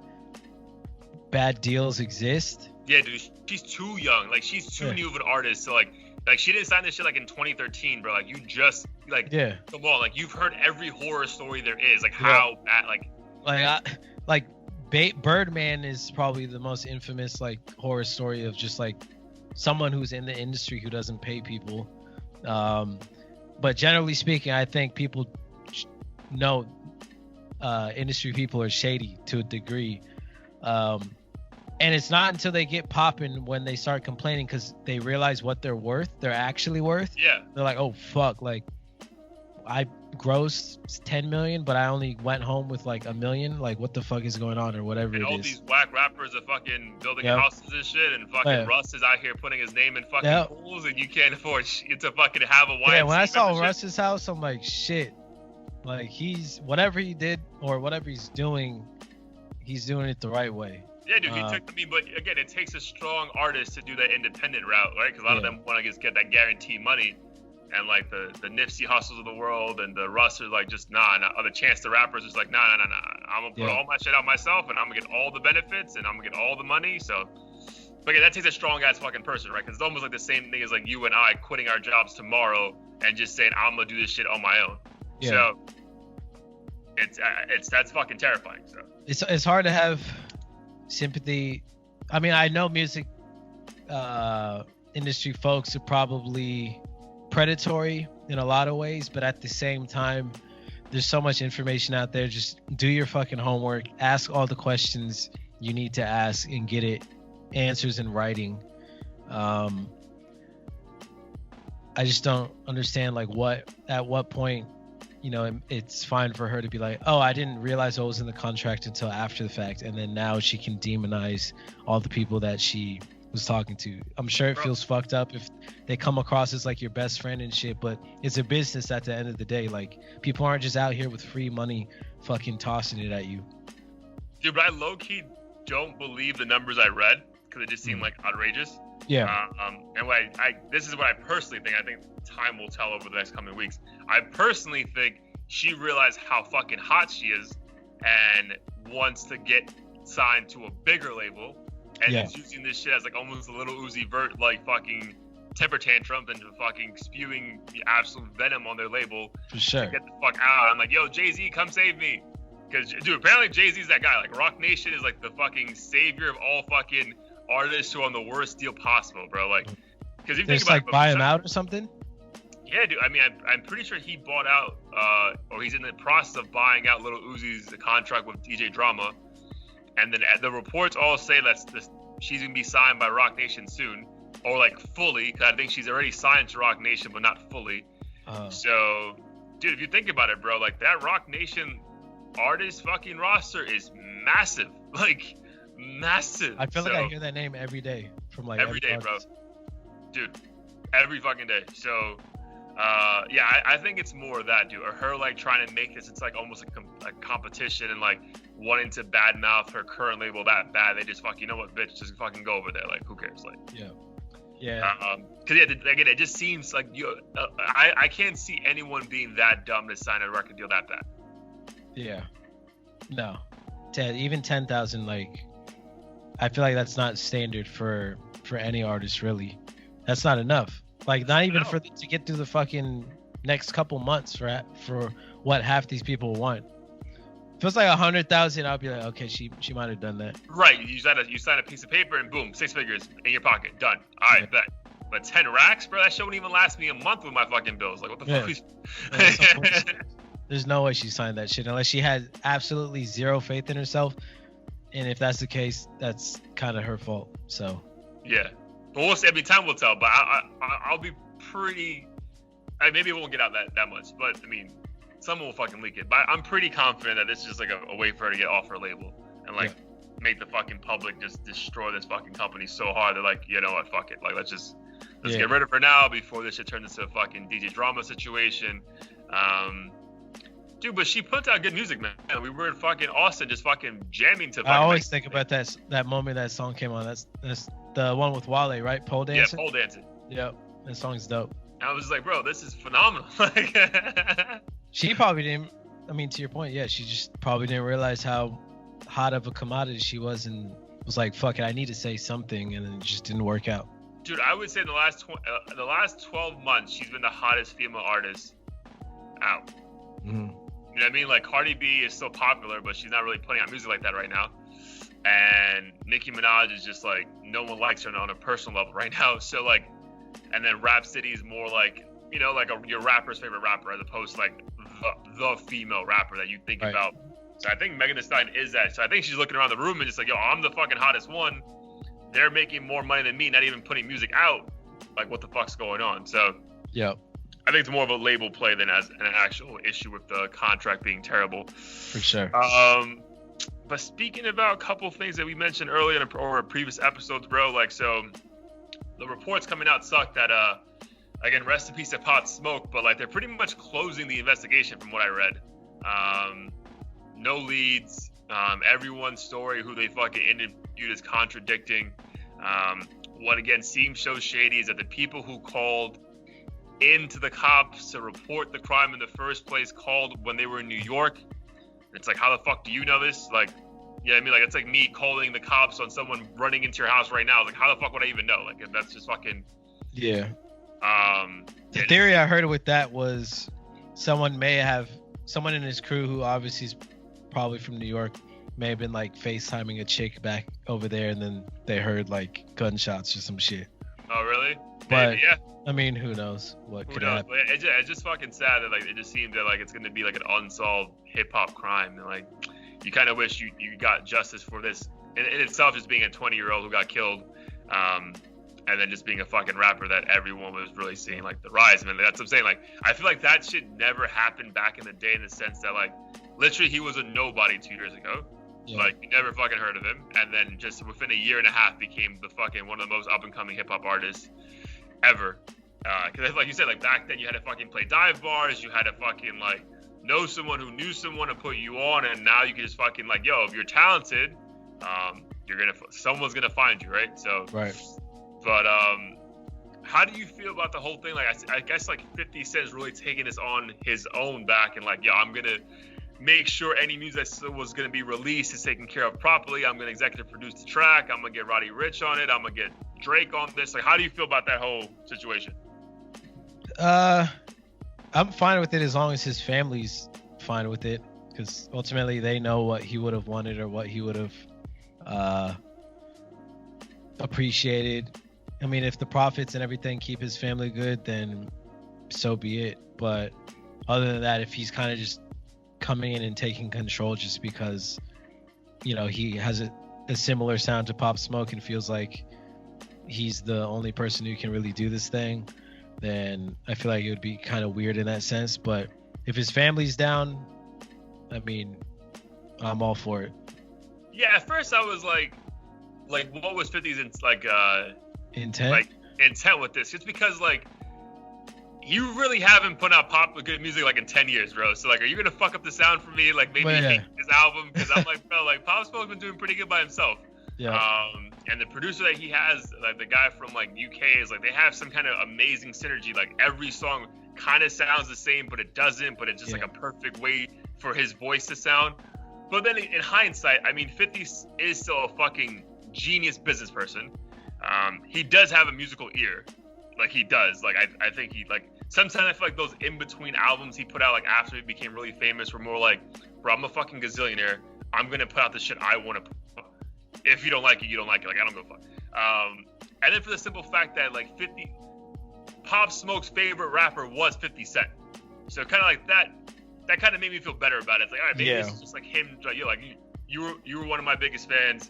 bad deals exist. Yeah, dude, she's too young. Like, she's too new of an artist. So like she didn't sign this shit like in 2013, bro. Like, you just come on. Like, you've heard every horror story there is. Like, how bad. Birdman is probably the most infamous like horror story of just like someone who's in the industry who doesn't pay people. But generally speaking, I think people know industry people are shady to a degree. And it's not until they get popping when they start complaining because they realize what they're actually worth. Yeah. They're like, oh, fuck, like, I grossed 10 million, but I only went home with like $1 million. Like, what the fuck is going on, or whatever it is. And all these whack rappers are fucking building houses and shit, and fucking Russ is out here putting his name in fucking pools, and you can't afford to fucking have a YMCA. Yeah, when I saw Russ's house, I'm like, shit. Like, whatever he did or whatever he's doing it the right way. Yeah, dude, he took the mean, but again, it takes a strong artist to do that independent route, right? Because a lot of them want to just get that guaranteed money, and like the Nipsey Hussles of the world and the Russ are like, just nah. Or the Chance the Rappers is like, nah. I'm gonna put all my shit out myself, and I'm gonna get all the benefits, and I'm gonna get all the money. So, but yeah, that takes a strong ass fucking person, right? Because it's almost like the same thing as like you and I quitting our jobs tomorrow and just saying I'm gonna do this shit on my own. Yeah. So that's fucking terrifying. So it's hard to have sympathy. I mean, I know music industry folks are probably predatory in a lot of ways, but at the same time, there's so much information out there. Just do your fucking homework, ask all the questions you need to ask, and get answers in writing. I just don't understand, like, at what point, you know, it's fine for her to be like, oh, I didn't realize what was in the contract until after the fact, and then now she can demonize all the people that she was talking to. I'm sure it feels fucked up if they come across as like your best friend and shit, but it's a business at the end of the day. Like, people aren't just out here with free money fucking tossing it at you. Dude, but I low-key don't believe the numbers I read because it just seemed like outrageous. Yeah. And this is what I personally think. I think time will tell over the next coming weeks. I personally think she realized how fucking hot she is and wants to get signed to a bigger label, and is using this shit as like almost a little Uzi Vert like fucking temper tantrum and fucking spewing the absolute venom on their label for sure to get the fuck out. I'm like, yo, Jay-Z, come save me. Because, dude, apparently Jay-Z's that guy. Like, Rock Nation is like the fucking savior of all fucking artists who are on the worst deal possible, bro. Like, because if you think about like buy him out or something. Yeah, dude. I mean, I'm pretty sure he bought out, or he's in the process of buying out Lil Uzi's contract with DJ Drama, and then the reports all say she's gonna be signed by Rock Nation soon, or like fully. Because I think she's already signed to Rock Nation, but not fully. So, dude, if you think about it, bro, like that Rock Nation artist fucking roster is massive, like massive. I feel like I hear that name every day from like every day, artist. Bro. Dude, every fucking day. So, yeah, I think it's more of that, dude, or her like trying to make this. It's like almost a competition and like wanting to badmouth her current label that bad. They just fuck, you know what, bitch, just fucking go over there. Like, who cares? Like, yeah. Because again, it just seems like I can't see anyone being that dumb to sign a record deal that bad. Yeah. No. Even 10,000, like, I feel like that's not standard for any artist, really. That's not enough. Like, not even to get through the fucking next couple months for what half these people want. If it was like 100,000, I'll be like, okay, she might have done that. Right. You sign a piece of paper and boom, 6 figures in your pocket. Done. All right, bet. But 10 racks, bro, that shit wouldn't even last me a month with my fucking bills. Like, what the fuck? There's no way she signed that shit unless she had absolutely zero faith in herself. And if that's the case, that's kind of her fault. So. Yeah. But we'll see. I mean, time will tell. But I'll be pretty. Maybe it won't get out that much. But I mean, someone will fucking leak it. But I'm pretty confident that this is just like a way for her to get off her label and like make the fucking public just destroy this fucking company so hard. They're like, you know what, fuck it. Like let's get rid of her now before this shit turns into a fucking DJ Drama situation. Dude, but she puts out good music, man. We were in fucking Austin just fucking jamming to fucking. I always think about that moment that song came on. That's the one with Wale, right? Pole dancing? Yeah, pole dancing. Yep. That song's dope. And I was like, bro, this is phenomenal. She probably didn't, I mean, to your point, yeah, she just probably didn't realize how hot of a commodity she was and was like, fuck it, I need to say something, and then it just didn't work out. Dude, I would say in the last 12 months, she's been the hottest female artist out. Mm-hmm. You know what I mean? Like, Cardi B is still popular, but she's not really putting out music like that right now. And Nicki Minaj is just, like, no one likes her on a personal level right now. So, like, and then Rhapsody is more like, you know, like your rapper's favorite rapper as opposed to, like, the female rapper that you think about. So I think Megan Thee Stallion is that. So I think she's looking around the room and just like, yo, I'm the fucking hottest one. They're making more money than me, not even putting music out. Like, what the fuck's going on? So, yeah. I think it's more of a label play than as an actual issue with the contract being terrible. For sure. But speaking about a couple things that we mentioned earlier in our previous episodes, bro, like, so the reports coming out suck that, again, rest in peace to Pop Smoke, but like they're pretty much closing the investigation from what I read. No leads. Everyone's story, who they fucking interviewed, is contradicting. What again seems so shady is that the people who called into the cops to report the crime in the first place called when they were in New York. It's like, how the fuck do you know this? Like, yeah, I mean, like, it's like me calling the cops on someone running into your house right now. Like, how the fuck would I even know? Like, that's just fucking. Yeah. The theory I heard with that was someone in his crew who obviously is probably from New York may have been like FaceTiming a chick back over there, and then they heard like gunshots or some shit. Oh, really? But maybe, yeah. I mean, who knows what could happen? It's just fucking sad that like it just seems that like it's gonna be like an unsolved hip hop crime, and like you kind of wish you got justice for this in itself, just being a 20-year-old who got killed, and then just being a fucking rapper that everyone was really seeing like the rise. Man, that's what I'm saying. Like, I feel like that shit never happened back in the day, in the sense that like literally he was a nobody 2 years ago. Yeah. Like, you never fucking heard of him, and then just within a year and a half became the fucking one of the most up and coming hip hop artists ever. Because like you said, like back then you had to fucking play dive bars, you had to fucking like know someone who knew someone to put you on, and now you can just fucking like, yo, if you're talented, someone's gonna find you, right? So right. But how do you feel about the whole thing? Like, I guess like 50 Cent's really taking this on his own back and like, I'm gonna make sure any music that was gonna be released is taken care of properly. I'm gonna executive produce the track. I'm gonna get Roddy Ricch on it. I'm gonna get Drake on this. Like, how do you feel about that whole situation? I'm fine with it as long as his family's fine with it, because ultimately they know what he would have wanted or what he would have appreciated. I mean, if the profits and everything keep his family good, then so be it. But other than that, if he's kind of just coming in and taking control just because, he has a similar sound to Pop Smoke and feels like he's the only person who can really do this thing, then I feel like it would be kind of weird in that sense. But if his family's down, I mean, I'm all for it. Yeah, at first I was like what was 50's intent with this? It's because like you really haven't put out good music like in 10 years, bro. So like, are you gonna fuck up the sound for me? Like maybe hate his album? Because I'm like, bro, like Pop Smoke's been doing pretty good by himself. Yeah. And the producer that he has, like the guy from like UK, is like they have some kind of amazing synergy. Like every song kind of sounds the same, but it doesn't. But it's just like a perfect way for his voice to sound. But then in hindsight, I mean, 50 is still a fucking genius business person. He does have a musical ear, like he does. Like I think he like sometimes I feel like those in between albums he put out like after he became really famous were more like, bro, I'm a fucking gazillionaire. I'm gonna put out the shit I want to. If you don't like it, you don't like it. Like I don't give a fuck. And then for the simple fact that like 50, Pop Smoke's favorite rapper was 50 Cent, so kind of like that kind of made me feel better about it. It's like, all right, maybe this is just like him. Like you were one of my biggest fans.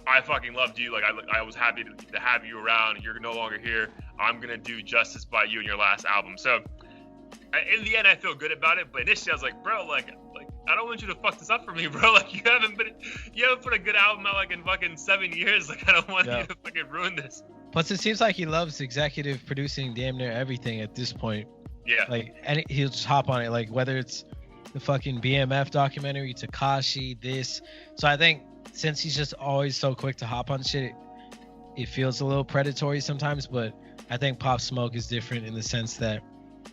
I fucking loved you. Like I was happy to have you around. You're no longer here. I'm gonna do justice by you in your last album. So in the end, I feel good about it. But initially, I was like, bro, like I don't want you to fuck this up for me, bro. Like you haven't put a good album out like in fucking 7 years. Like I don't want you to fucking ruin this. Plus, it seems like he loves executive producing damn near everything at this point. Yeah. Like, and he'll just hop on it. Like whether it's the fucking BMF documentary, Tekashi, this. So I think since he's just always so quick to hop on shit, it feels a little predatory sometimes. But I think Pop Smoke is different in the sense that,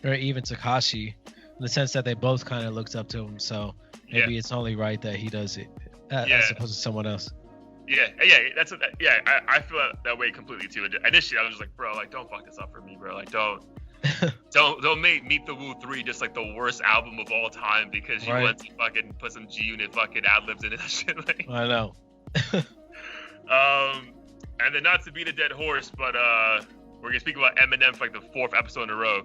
or even Tekashi, in the sense that they both kind of looked up to him. So maybe it's only right that he does it as opposed to someone else. Yeah, I feel that way completely too. Initially, I was just like, bro, like don't fuck this up for me, bro. Like don't make Meet the Woo 3 just like the worst album of all time because you want to fucking put some G-Unit fucking ad-libs in it and shit. Like. I know. And then not to beat a dead horse, but we're gonna speak about Eminem for like the 4th episode in a row.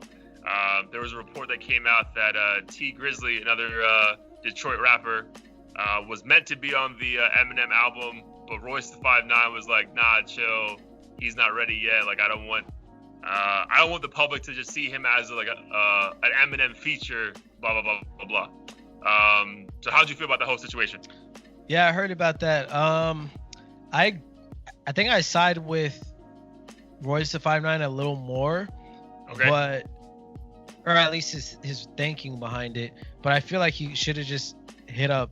There was a report that came out that T Grizzly, another Detroit rapper, was meant to be on the Eminem album, but Royce the 5'9" was like, nah, chill, he's not ready yet. Like I don't want the public to just see him as like an Eminem feature, blah blah blah blah blah. So how'd you feel about the whole situation? Yeah, I heard about that. I think I side with Royce the 5'9" a little more, but or at least his thinking behind it. But I feel like he should have just hit up.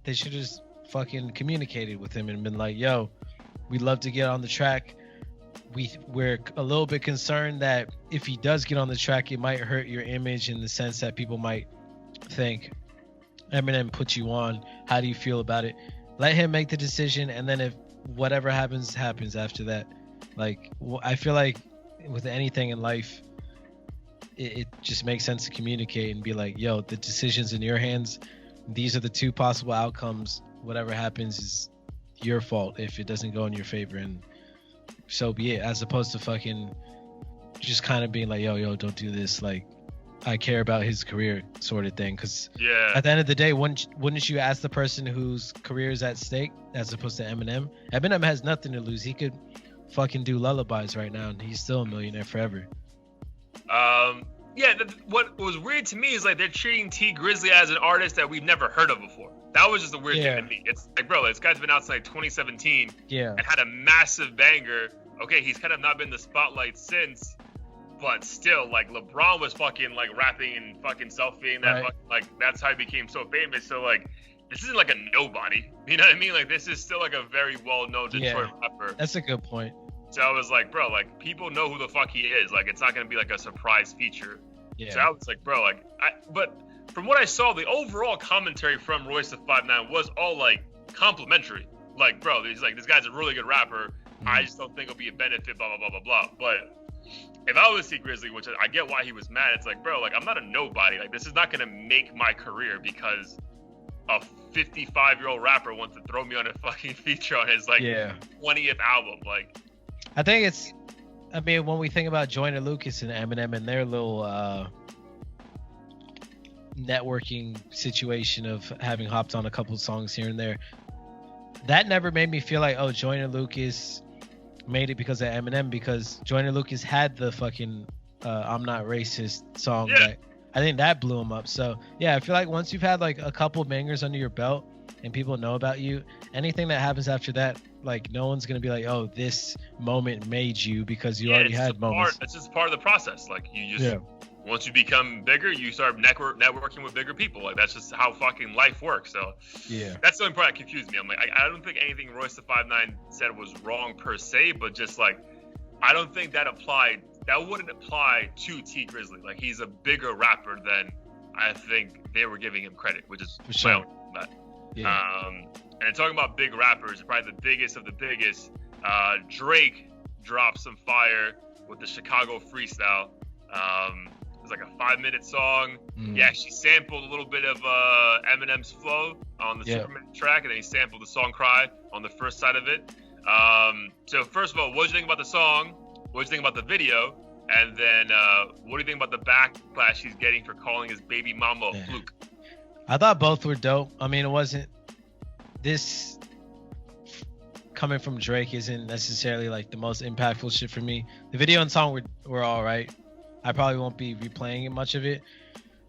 They should have just fucking communicated with him and been like, "Yo, we'd love to get on the track. We're a little bit concerned that if he does get on the track, it might hurt your image in the sense that people might think Eminem put you on. How do you feel about it?" Let him make the decision, and then if whatever happens after that. Like I feel like with anything in life, it just makes sense to communicate and be like, yo, the decision's in your hands. These are the 2 possible outcomes. Whatever happens is your fault if it doesn't go in your favor, and so be it, as opposed to fucking just kind of being like, yo, don't do this. Like, I care about his career sort of thing. Because at the end of the day, wouldn't you ask the person whose career is at stake as opposed to Eminem? Eminem has nothing to lose. He could fucking do lullabies right now, and he's still a millionaire forever. What was weird to me is like they're treating T Grizzly as an artist that we've never heard of before. That was just a weird thing to me. It's like, bro, this guy's been out since like 2017 and had a massive banger. Okay, he's kind of not been in the spotlight since, but still, like LeBron was fucking like rapping and fucking selfieing that like that's how he became so famous. So like this isn't like a nobody. You know what I mean? Like this is still like a very well-known Detroit rapper. That's a good point. So I was like, bro, like people know who the fuck he is. Like it's not gonna be like a surprise feature. Yeah. So I was like, bro, like but from what I saw, the overall commentary from Royce the 5'9" was all like complimentary. Like, bro, he's like, this guy's a really good rapper. I just don't think it'll be a benefit, blah, blah, blah, blah, blah. But if I was T Grizzly, which I get why he was mad, it's like, bro, like, I'm not a nobody. Like, this is not going to make my career because a 55-year-old rapper wants to throw me on a fucking feature on his, like, 20th album. Like, I think it's, I mean, when we think about Joyner Lucas and Eminem and their little networking situation of having hopped on a couple of songs here and there, that never made me feel like, oh, Joyner Lucas made it because of Eminem, because Joyner Lucas had the fucking I'm Not Racist song that I think that blew him up. So yeah, I feel like once you've had like a couple bangers under your belt and people know about you, anything that happens after that, like no one's gonna be like, oh, this moment made you, because you already had moments. It's just part of the process. Like you just once you become bigger, you start networking with bigger people. Like that's just how fucking life works. So yeah, that's the only part that confused me. I'm like, I don't think anything Royce the 5'9" said was wrong per se, but just like I don't think that wouldn't apply to T Grizzly. Like he's a bigger rapper than I think they were giving him credit, which is for sure. And talking about big rappers, probably the biggest of the biggest, Drake dropped some fire with the Chicago freestyle. It was like a 5-minute song. He actually sampled a little bit of Eminem's flow on the Superman track, and then he sampled the song Cry on the first side of it. So first of all, what did you think about the song? What did you think about the video? And then what do you think about the backlash he's getting for calling his baby mama a fluke? I thought both were dope. I mean, it wasn't this coming from Drake isn't necessarily like the most impactful shit for me. The video and song were all right. I probably won't be replaying much of it.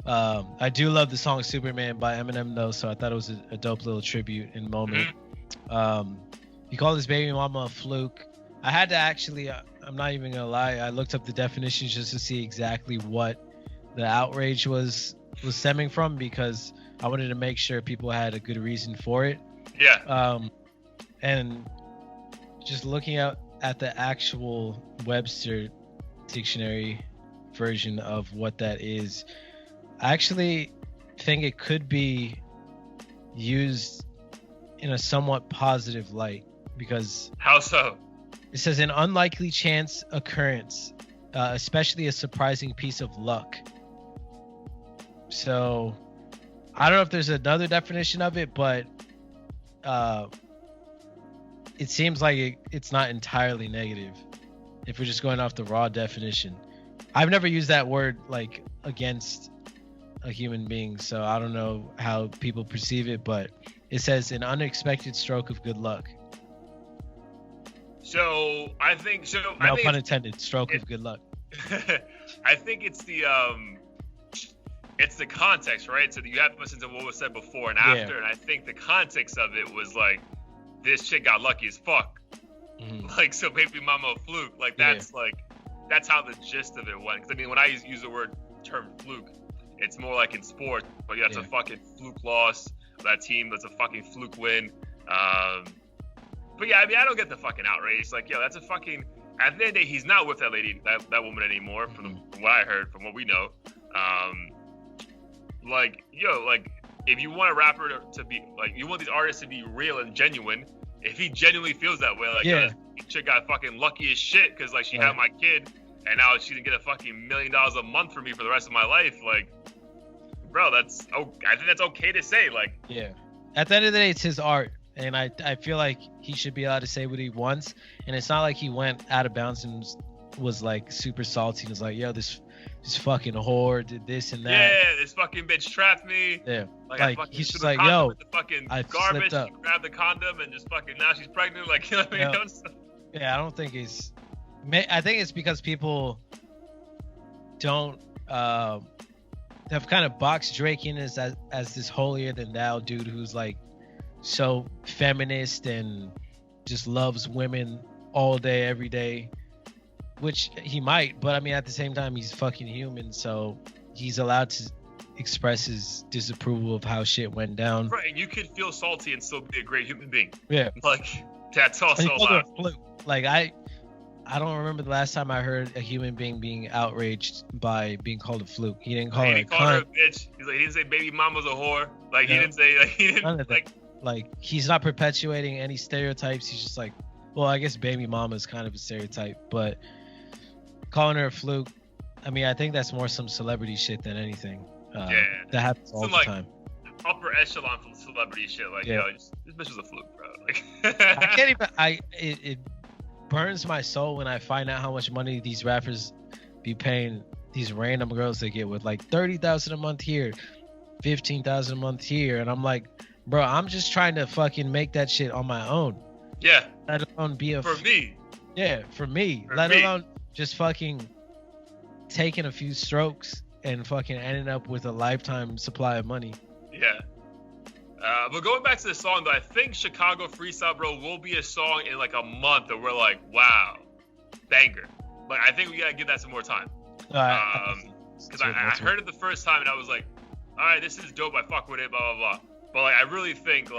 I do love the song Superman by Eminem though, so I thought it was a dope little tribute and moment. He called his baby mama a fluke. I had to actually, I'm not even gonna lie, I looked up the definitions just to see exactly what the outrage was stemming from, because I wanted to make sure people had a good reason for it. Yeah. And just looking at the actual Webster dictionary version of what that is, I actually think it could be used in a somewhat positive light, because how so? It says an unlikely chance occurrence, especially a surprising piece of luck. So I don't know if there's another definition of it, but it seems like it's not entirely negative if we're just going off the raw definition. I've never used that word like against a human being, so I don't know how people perceive it, but it says an unexpected stroke of good luck. So I think so. No pun intended. Stroke of good luck. I think it's the context, right? So you have to listen to what was said before and after, and I think the context of it was like, this chick got lucky as fuck. Like, so baby mama a fluke. Like that's that's how the gist of it went. Because I mean, when I use the term fluke, it's more like in sports, but that's a fucking fluke loss. That team, that's a fucking fluke win. But yeah, I mean, I don't get the fucking outrage. Like, yo, that's a fucking. At the end of the day, he's not with that lady, that woman anymore. From what I heard, from what we know, like, yo, like, if you want a rapper to be like, you want these artists to be real and genuine. If he genuinely feels that way, like, yo, this chick got fucking lucky as shit because like she had my kid, and now she didn't get a fucking $1 million a month from me for the rest of my life. Like, bro, I think that's okay to say. Like, at the end of the day, it's his art. And I feel like he should be allowed to say what he wants. And it's not like he went out of bounds and was like super salty and was like, yo, this fucking whore did this and that. Yeah, this fucking bitch trapped me. Yeah. Like he's just like, yo, with the fucking I garbage. slipped up. She grabbed the condom and just fucking, now she's pregnant. Like, you know what I mean? Yeah, I don't think I think it's because people don't have kind of boxed Drake in as this holier than thou dude who's like so feminist and just loves women all day every day, which he might, but I mean at the same time he's fucking human, so he's allowed to express his disapproval of how shit went down. Right, and you could feel salty and still be a great human being. Yeah, like that's also allowed. Like I don't remember the last time I heard a human being outraged by being called a fluke. He didn't call her a her a bitch. He's like, he didn't say baby mama's a whore. Like he didn't say like he's not perpetuating any stereotypes. He's just like, well, I guess baby mama is kind of a stereotype, but calling her a fluke, I mean, I think that's more some celebrity shit than anything. That happens all the time. Upper echelon from celebrity shit. Like, yo, this bitch was a fluke, bro. Like, I can't even. It burns my soul when I find out how much money these rappers be paying these random girls they get with, like $30,000 a month here, $15,000 a month here, and I'm like, bro, I'm just trying to fucking make that shit on my own. Yeah. Let alone be a for me. Yeah, for me. Let alone just fucking taking a few strokes and fucking ending up with a lifetime supply of money. Yeah. But going back to the song, though, I think Chicago Freestyle, bro, will be a song in like a month that we're like, wow, banger. But I think we gotta give that some more time. Because I heard it the first time and I was like, all right, this is dope. I fuck with it, blah blah blah. But like, I really think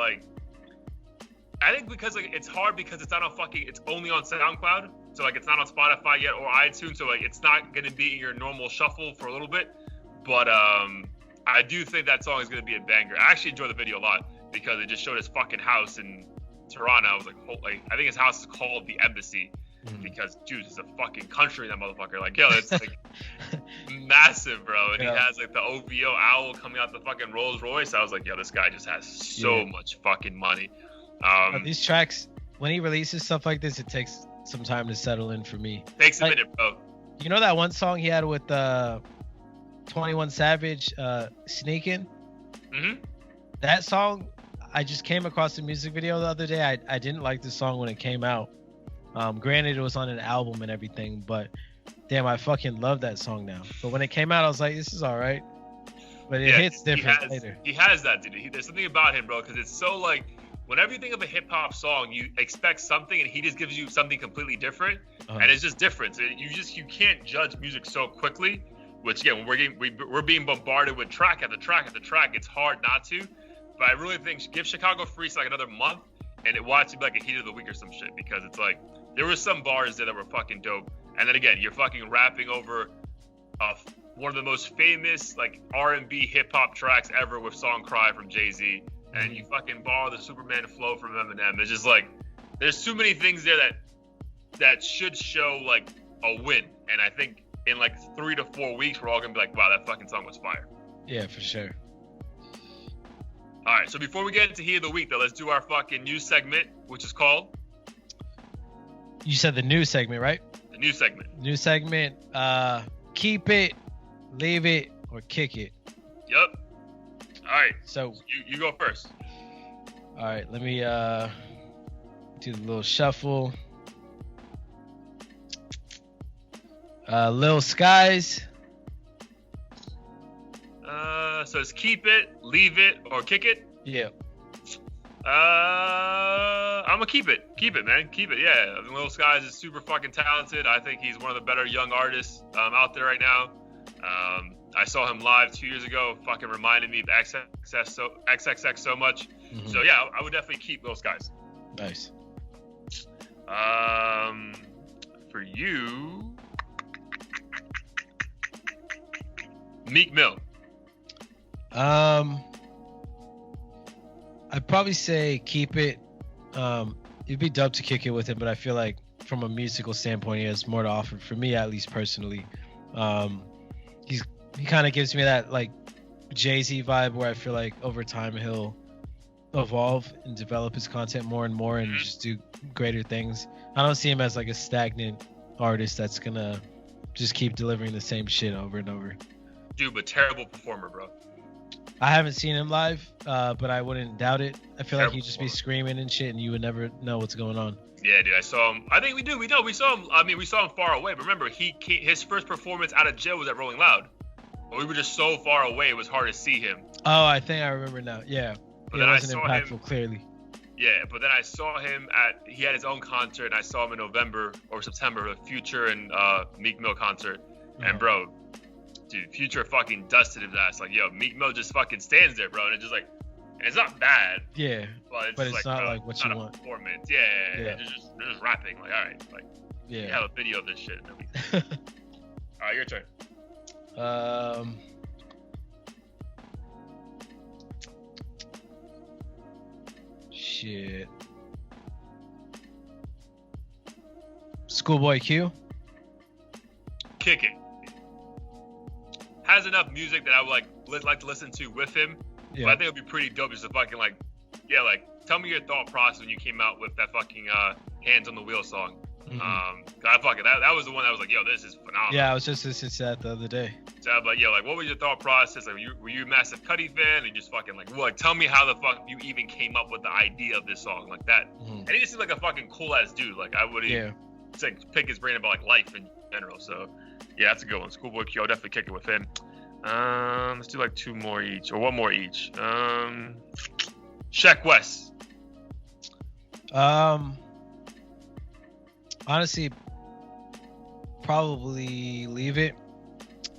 because like it's hard because it's not on it's only on SoundCloud, so like it's not on Spotify yet or iTunes, so like it's not gonna be in your normal shuffle for a little bit. But I do think that song is gonna be a banger. I actually enjoy the video a lot because it just showed his fucking house in Toronto. I was like, I think his house is called the Embassy because dude, it's a fucking country, that motherfucker. Like, yo, it's like massive, bro. And he has like the OVO owl coming out the fucking Rolls Royce. I was like, yo, this guy just has so much fucking money. These tracks, when he releases stuff like this, it takes some time to settle in for me. Takes a minute, bro. You know that one song he had with 21 Savage, Sneakin'? Mm-hmm. That song, I just came across the music video the other day. I didn't like the song when it came out. Granted, it was on an album and everything, but damn, I fucking love that song now. But when it came out, I was like, this is all right. But it hits different later. He has that, dude. There's something about him, bro, because it's so like, whenever you think of a hip hop song, you expect something, and he just gives you something completely different, and it's just different. So you can't judge music so quickly. Which again, we're being bombarded with track after track after track. It's hard not to, but I really think give Chicago Freestyle like another month, and it watch it be like a heat of the week or some shit, because it's like there were some bars there that were fucking dope, and then again, you're fucking rapping over one of the most famous like R&B hip hop tracks ever with "Song Cry" from Jay-Z. And you fucking borrow the Superman flow from Eminem. It's just like, there's too many things there that should show like a win. And I think in like 3 to 4 weeks, we're all gonna be like, wow, that fucking song was fire. Yeah, for sure. All right, so before we get into Heat of the Week, though, let's do our fucking news segment, which is called? You said the news segment, right? The news segment. News segment. Keep it, leave it, or kick it. Yep. All right, so you go first. All right, let me do the little shuffle. Lil Skies. So it's keep it, leave it, or kick it? Yeah. I'm gonna keep it. Keep it, man. Keep it. Yeah. Lil Skies is super fucking talented. I think he's one of the better young artists out there right now. I saw him live 2 years ago. Fucking reminded me of XXX so much. Mm-hmm. So yeah, I would definitely keep Lil Skies. Nice. For you, Meek Mill. I'd probably say keep it. It'd be dope to kick it with him, but I feel like from a musical standpoint, he has more to offer. For me, at least personally, he kind of gives me that like Jay-Z vibe, where I feel like over time he'll evolve and develop his content more and more, and just do greater things. I don't see him as like a stagnant artist that's gonna just keep delivering the same shit over and over. Dude, but terrible performer, bro. I haven't seen him live, but I wouldn't doubt it. I feel like he'd just be screaming and shit, and you would never know what's going on. Yeah, dude, I saw him. I think we do. We know. We saw him. I mean, we saw him far away. But remember, his first performance out of jail was at Rolling Loud. But we were just so far away, it was hard to see him. Oh, I think I remember now. Yeah. But it wasn't impactful, clearly. Yeah, but then I saw him he had his own concert, and I saw him in November or September, the Future and Meek Mill concert. Mm-hmm. And bro, dude, Future fucking dusted his ass. Like, yo, Meek Mill just fucking stands there, bro. And it's just like, and it's not bad. Yeah. But it's like, not bro, like what you want. Performance. Yeah. They're just rapping. Like, all right, like, You have a video of this shit. All right, your turn. Shit. Schoolboy Q. Kick it. Has enough music that I would like to listen to with him. Yeah. But I think it would be pretty dope just to fucking tell me your thought process when you came out with that fucking Hands on the Wheel song. That was the one that was like, yo, this is phenomenal. Yeah, I was just listening to that the other day. So like, yo, like, what was your thought process? Like, were you a massive Cudi fan? And just fucking tell me how the fuck you even came up with the idea of this song like that. And he just seemed like a fucking cool ass dude. Like, I would pick his brain about like life in general. So yeah, that's a good one. Schoolboy Q, I'll definitely kick it with him. Let's do like two more each or one more each. Sheck West. Honestly, probably leave it.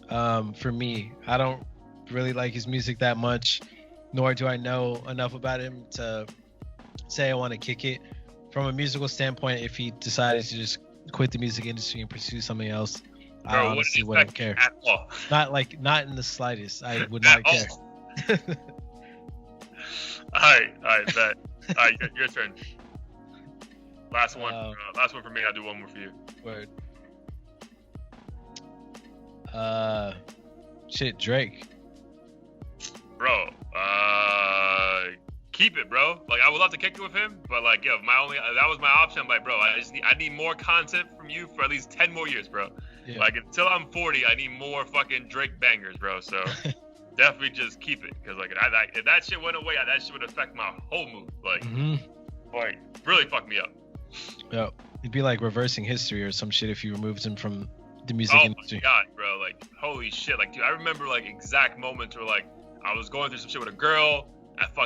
For me, I don't really like his music that much, nor do I know enough about him to say I want to kick it. From a musical standpoint, if he decided to just quit the music industry and pursue something else, I honestly wouldn't care. At all. Not in the slightest. I would not care. All right, bet. All right, your turn. Last one for me. I'll do one more for you. Word. Shit, Drake. Bro, keep it, bro. Like, I would love to kick it with him, but like, yo, that was my option. I'm like, bro, I need more content from you for at least 10 more years, bro. Yeah. Like, until I'm 40, I need more fucking Drake bangers, bro. So definitely just keep it, because like, if that shit went away, that shit would affect my whole mood. Like, like, really fuck me up. Yeah, it'd be like reversing history or some shit if you removed him from the music industry. Oh my god, bro! Like, holy shit! Like, dude, I remember like exact moments where like I was going through some shit with a girl.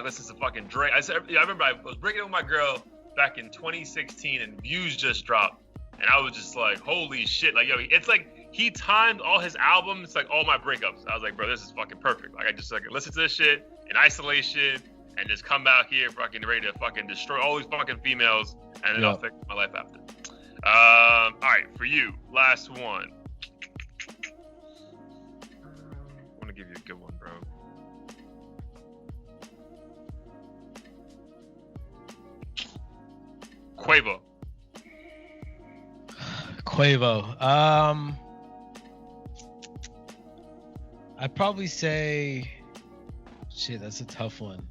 This is a fucking Drake. I remember I was breaking up with my girl back in 2016, and Views just dropped, and I was just like, holy shit! Like, yo, it's like he timed all his albums like all my breakups. I was like, bro, this is fucking perfect. Like, I just like listen to this shit in isolation and just come back here fucking ready to fucking destroy all these fucking females, and then I'll fix my life after. All right, for you, last one. I want to give you a good one, bro. Quavo. I'd probably say, shit, that's a tough one.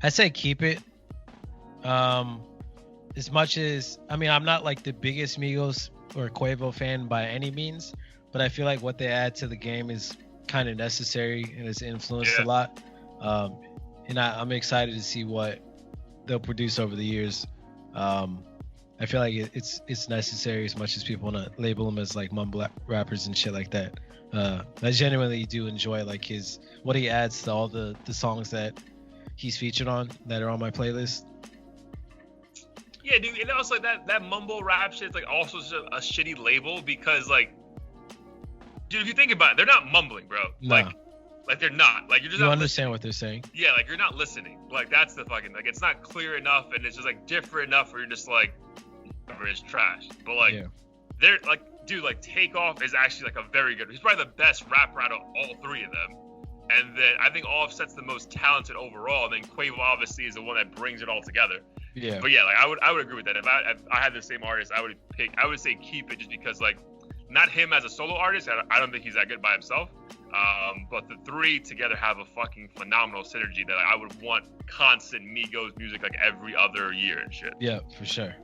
I'd say keep it. As much as, I mean, I'm not like the biggest Migos or Quavo fan by any means, but I feel like what they add to the game is kind of necessary and it's influenced a lot. And I'm excited to see what they'll produce over the years. I feel like it's necessary as much as people want to label them as like mumble rappers and shit like that. I genuinely do enjoy like what he adds to all the songs that he's featured on that are on my playlist. Yeah, dude, and also like that mumble rap shit is like also a shitty label because like, dude, if you think about it, they're not mumbling, bro. No. Like they're not. Like you're just you not understand listening. What they're saying. Yeah, like you're not listening. Like that's the fucking like it's not clear enough and it's just like different enough where you're just like, it's trash. But like they're like, dude, like Takeoff is actually like a very good. He's probably the best rapper out of all three of them. And then I think Offset's the most talented overall. And then Quavo obviously is the one that brings it all together. Yeah. But yeah, like I would agree with that. If I had the same artist, I would say keep it just because like not him as a solo artist. I don't think he's that good by himself. But the three together have a fucking phenomenal synergy that I would want constant Migos music like every other year and shit. Yeah, for sure.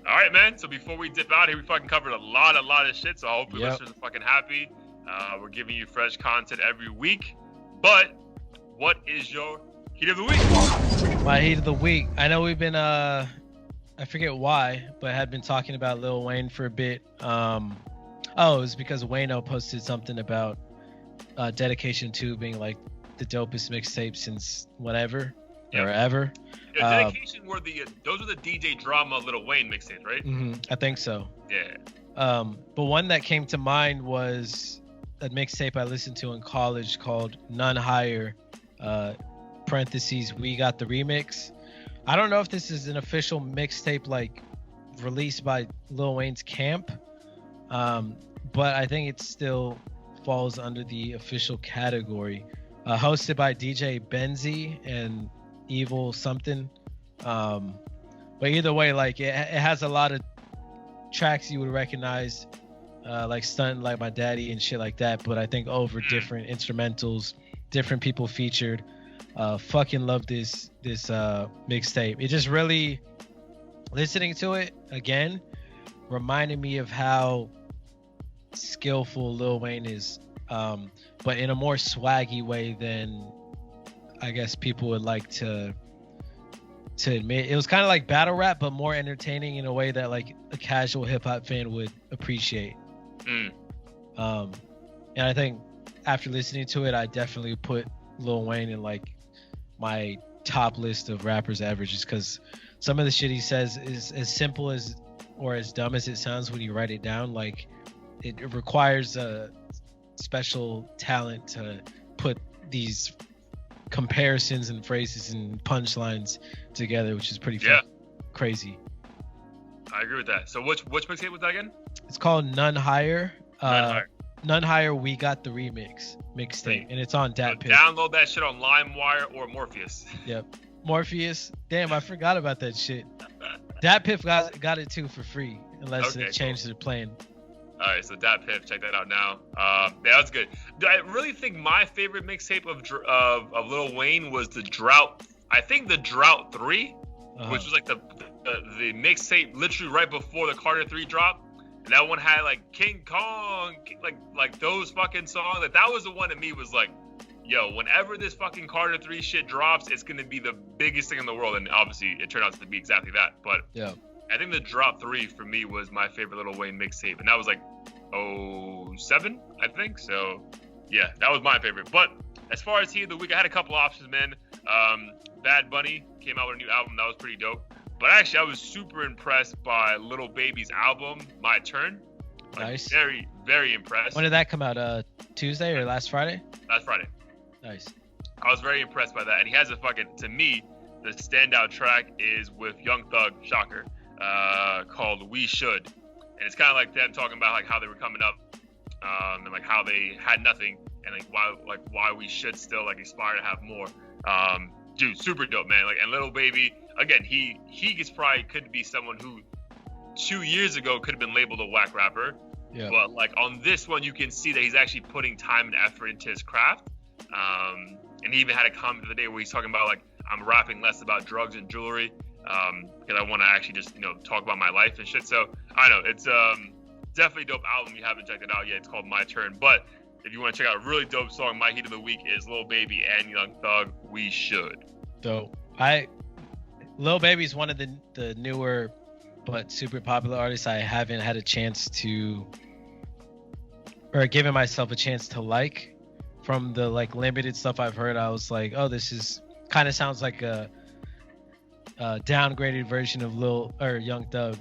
All right, man. So before we dip out here, we fucking covered a lot of shit. So I hope your listeners are fucking happy. We're giving you fresh content every week. But what is your heat of the week? My heat of the week. I know we've been I forget why, but had been talking about Lil Wayne for a bit. It was because Wayno posted something about Dedication 2 being like the dopest mixtape since whatever or ever. Yeah, Dedication were those were the DJ Drama Lil Wayne mixtapes, right? I think so. Yeah. But one that came to mind was a mixtape I listened to in college called None Higher, parentheses, We Got the Remix. I don't know if this is an official mixtape like released by Lil Wayne's camp, but I think it still falls under the official category. Hosted by DJ Benzi and Evil something. But either way, like it has a lot of tracks you would recognize, like Stunt Like My Daddy and shit like that. But I think over different instrumentals, different people featured. Fucking love this mixtape. It just really, listening to it again, reminded me of how skillful Lil Wayne is, but in a more swaggy way than I guess people would like to admit. It was kind of like battle rap, but more entertaining in a way that like a casual hip hop fan would appreciate. And I think after listening to it, I definitely put Lil Wayne in like my top list of rappers ever, just because some of the shit he says is as simple as or as dumb as it sounds when you write it down. Like it requires a special talent to put these comparisons and phrases and punchlines together, which is pretty crazy. I agree with that. So which mixtape was that again? It's called None Higher. None Higher. We Got the Remix mixtape, and it's on Dat Piff. Download that shit on LimeWire or Morpheus. Yep, Morpheus. Damn, I forgot about that shit. Dat Piff got it too for free, unless it changed the plan. All right, so Dat Piff, check that out now. Yeah, that's good. I really think my favorite mixtape of Lil Wayne was the Drought. I think the Drought 3, which was like the mixtape literally right before the Carter 3 drop. And that one had like King Kong, like those fucking songs. Like that was the one to me was like, yo, whenever this fucking Carter 3 shit drops, it's gonna be the biggest thing in the world. And obviously, it turned out to be exactly that. But yeah. I think the Drop 3 for me was my favorite Lil Wayne mixtape, and that was like 07, I think. So yeah, that was my favorite. But as far as Heat of the Week, I had a couple options, man. Bad Bunny came out with a new album that was pretty dope. But actually, I was super impressed by Lil Baby's album, My Turn. Like, nice. Very, very impressed. When did that come out? Tuesday or last Friday? Last Friday. Nice. I was very impressed by that, and he has a fucking, to me, the standout track is with Young Thug, shocker. Called We Should, and it's kind of like them talking about like how they were coming up, and like how they had nothing, and why we should still like aspire to have more. Dude, super dope, man. Like, and Lil Baby, again, he probably could be someone who 2 years ago could have been labeled a whack rapper, but like on this one, you can see that he's actually putting time and effort into his craft. And he even had a comment the other day where he's talking about like, I'm rapping less about drugs and jewelry. Because I want to actually just, talk about my life and shit. So I know it's definitely a dope album. You haven't checked it out yet. It's called My Turn. But if you want to check out a really dope song, my Heat of the Week is Lil Baby and Young Thug, We Should. Dope. Lil Baby's one of the newer but super popular artists I haven't had a chance to, or given myself a chance to like. From the like limited stuff I've heard, I was like, oh, this is kind of sounds like a downgraded version of Young Thug,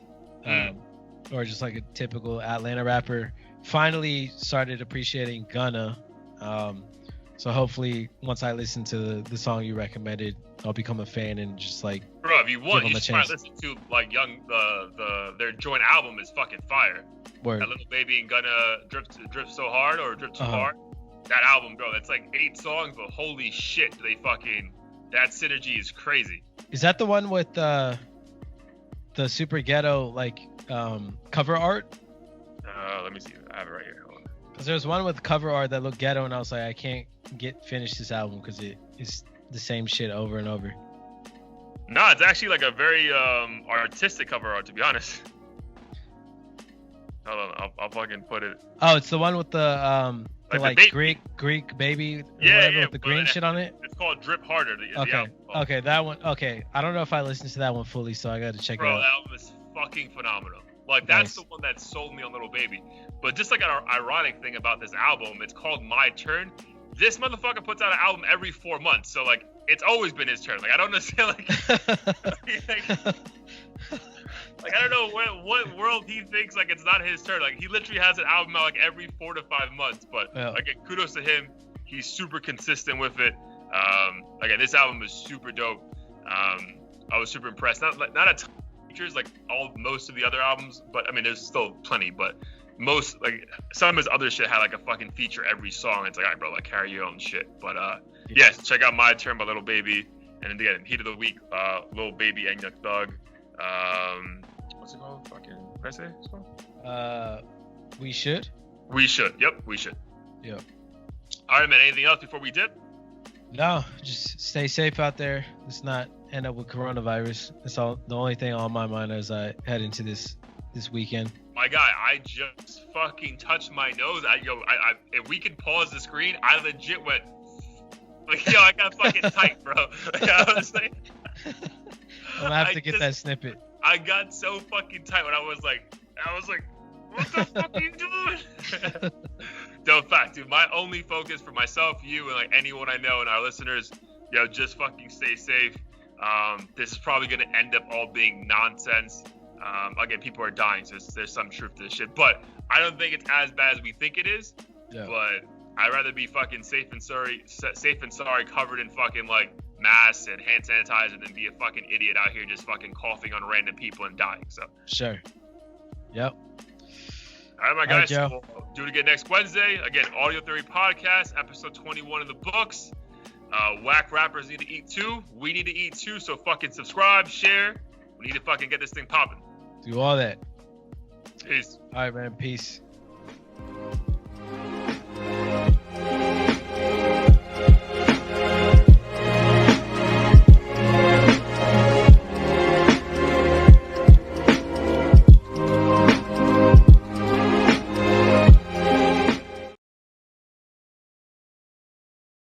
or just like a typical Atlanta rapper. Finally started appreciating Gunna, so hopefully once I listen to the song you recommended, I'll become a fan and just like, bro, if you want, you should try to listen to like their joint album is fucking fire. Word. That Lil Baby and Gunna drip so hard or drip too hard. That album, bro, that's like 8 songs, but holy shit, that synergy is crazy. Is that the one with the super ghetto like cover art? Let me see. I have it right here. Hold on. Because there's one with cover art that looked ghetto, and I was like, I can't finish this album because it is the same shit over and over. No, it's actually like a very artistic cover art, to be honest. Hold on, I'll fucking put it. Oh, it's the one with the Greek baby, with the green shit on it. It's called Drip Harder. Okay, that one. Okay, I don't know if I listened to that one fully, so I got to check it out. Bro, that album is fucking phenomenal. Like that's the one that sold me on Lil Baby. But just like an ironic thing about this album, it's called My Turn. This motherfucker puts out an album every 4 months, so like it's always been his turn. Like I don't understand, like I don't know what world he thinks like it's not his turn. Like he literally has an album out like every 4 to 5 months. But again, kudos to him. He's super consistent with it. Again, this album is super dope. I was super impressed. Not a ton of features like most of the other albums, but I mean, there's still plenty. But most, like, some of his other shit had like a fucking feature every song. It's like, all right, bro, like, carry your own shit. But yes, check out My Turn by Lil Baby, and then again, Heat of the Week, Lil Baby and Young Thug. What's it called? Fucking, what did I say it's called? We Should. We Should. Yep, We Should. Yep. All right, man. Anything else before we dip? No, just stay safe out there. Let's not end up with coronavirus. That's all. The only thing on my mind as I head into this weekend. My guy, I just fucking touched my nose. If we could pause the screen, I legit went like, yo, I got fucking tight, bro. Like, I was like, I'm gonna have to get that snippet. I got so fucking tight when I was like, what the fuck are you doing? No, fact, dude. My only focus for myself, you, and like anyone I know and our listeners, yo, just fucking stay safe. This is probably gonna end up all being nonsense. Again, people are dying, so there's some truth to this shit. But I don't think it's as bad as we think it is. Yeah. But I'd rather be fucking safe and sorry, covered in fucking like masks and hand sanitizer than be a fucking idiot out here just fucking coughing on random people and dying. So sure. Yep. All right, my guys. We'll do it again next Wednesday. Again, Audio Theory Podcast, episode 21 in the books. Whack rappers need to eat too. We need to eat too. So fucking subscribe, share. We need to fucking get this thing popping. Do all that. Peace. All right, man. Peace.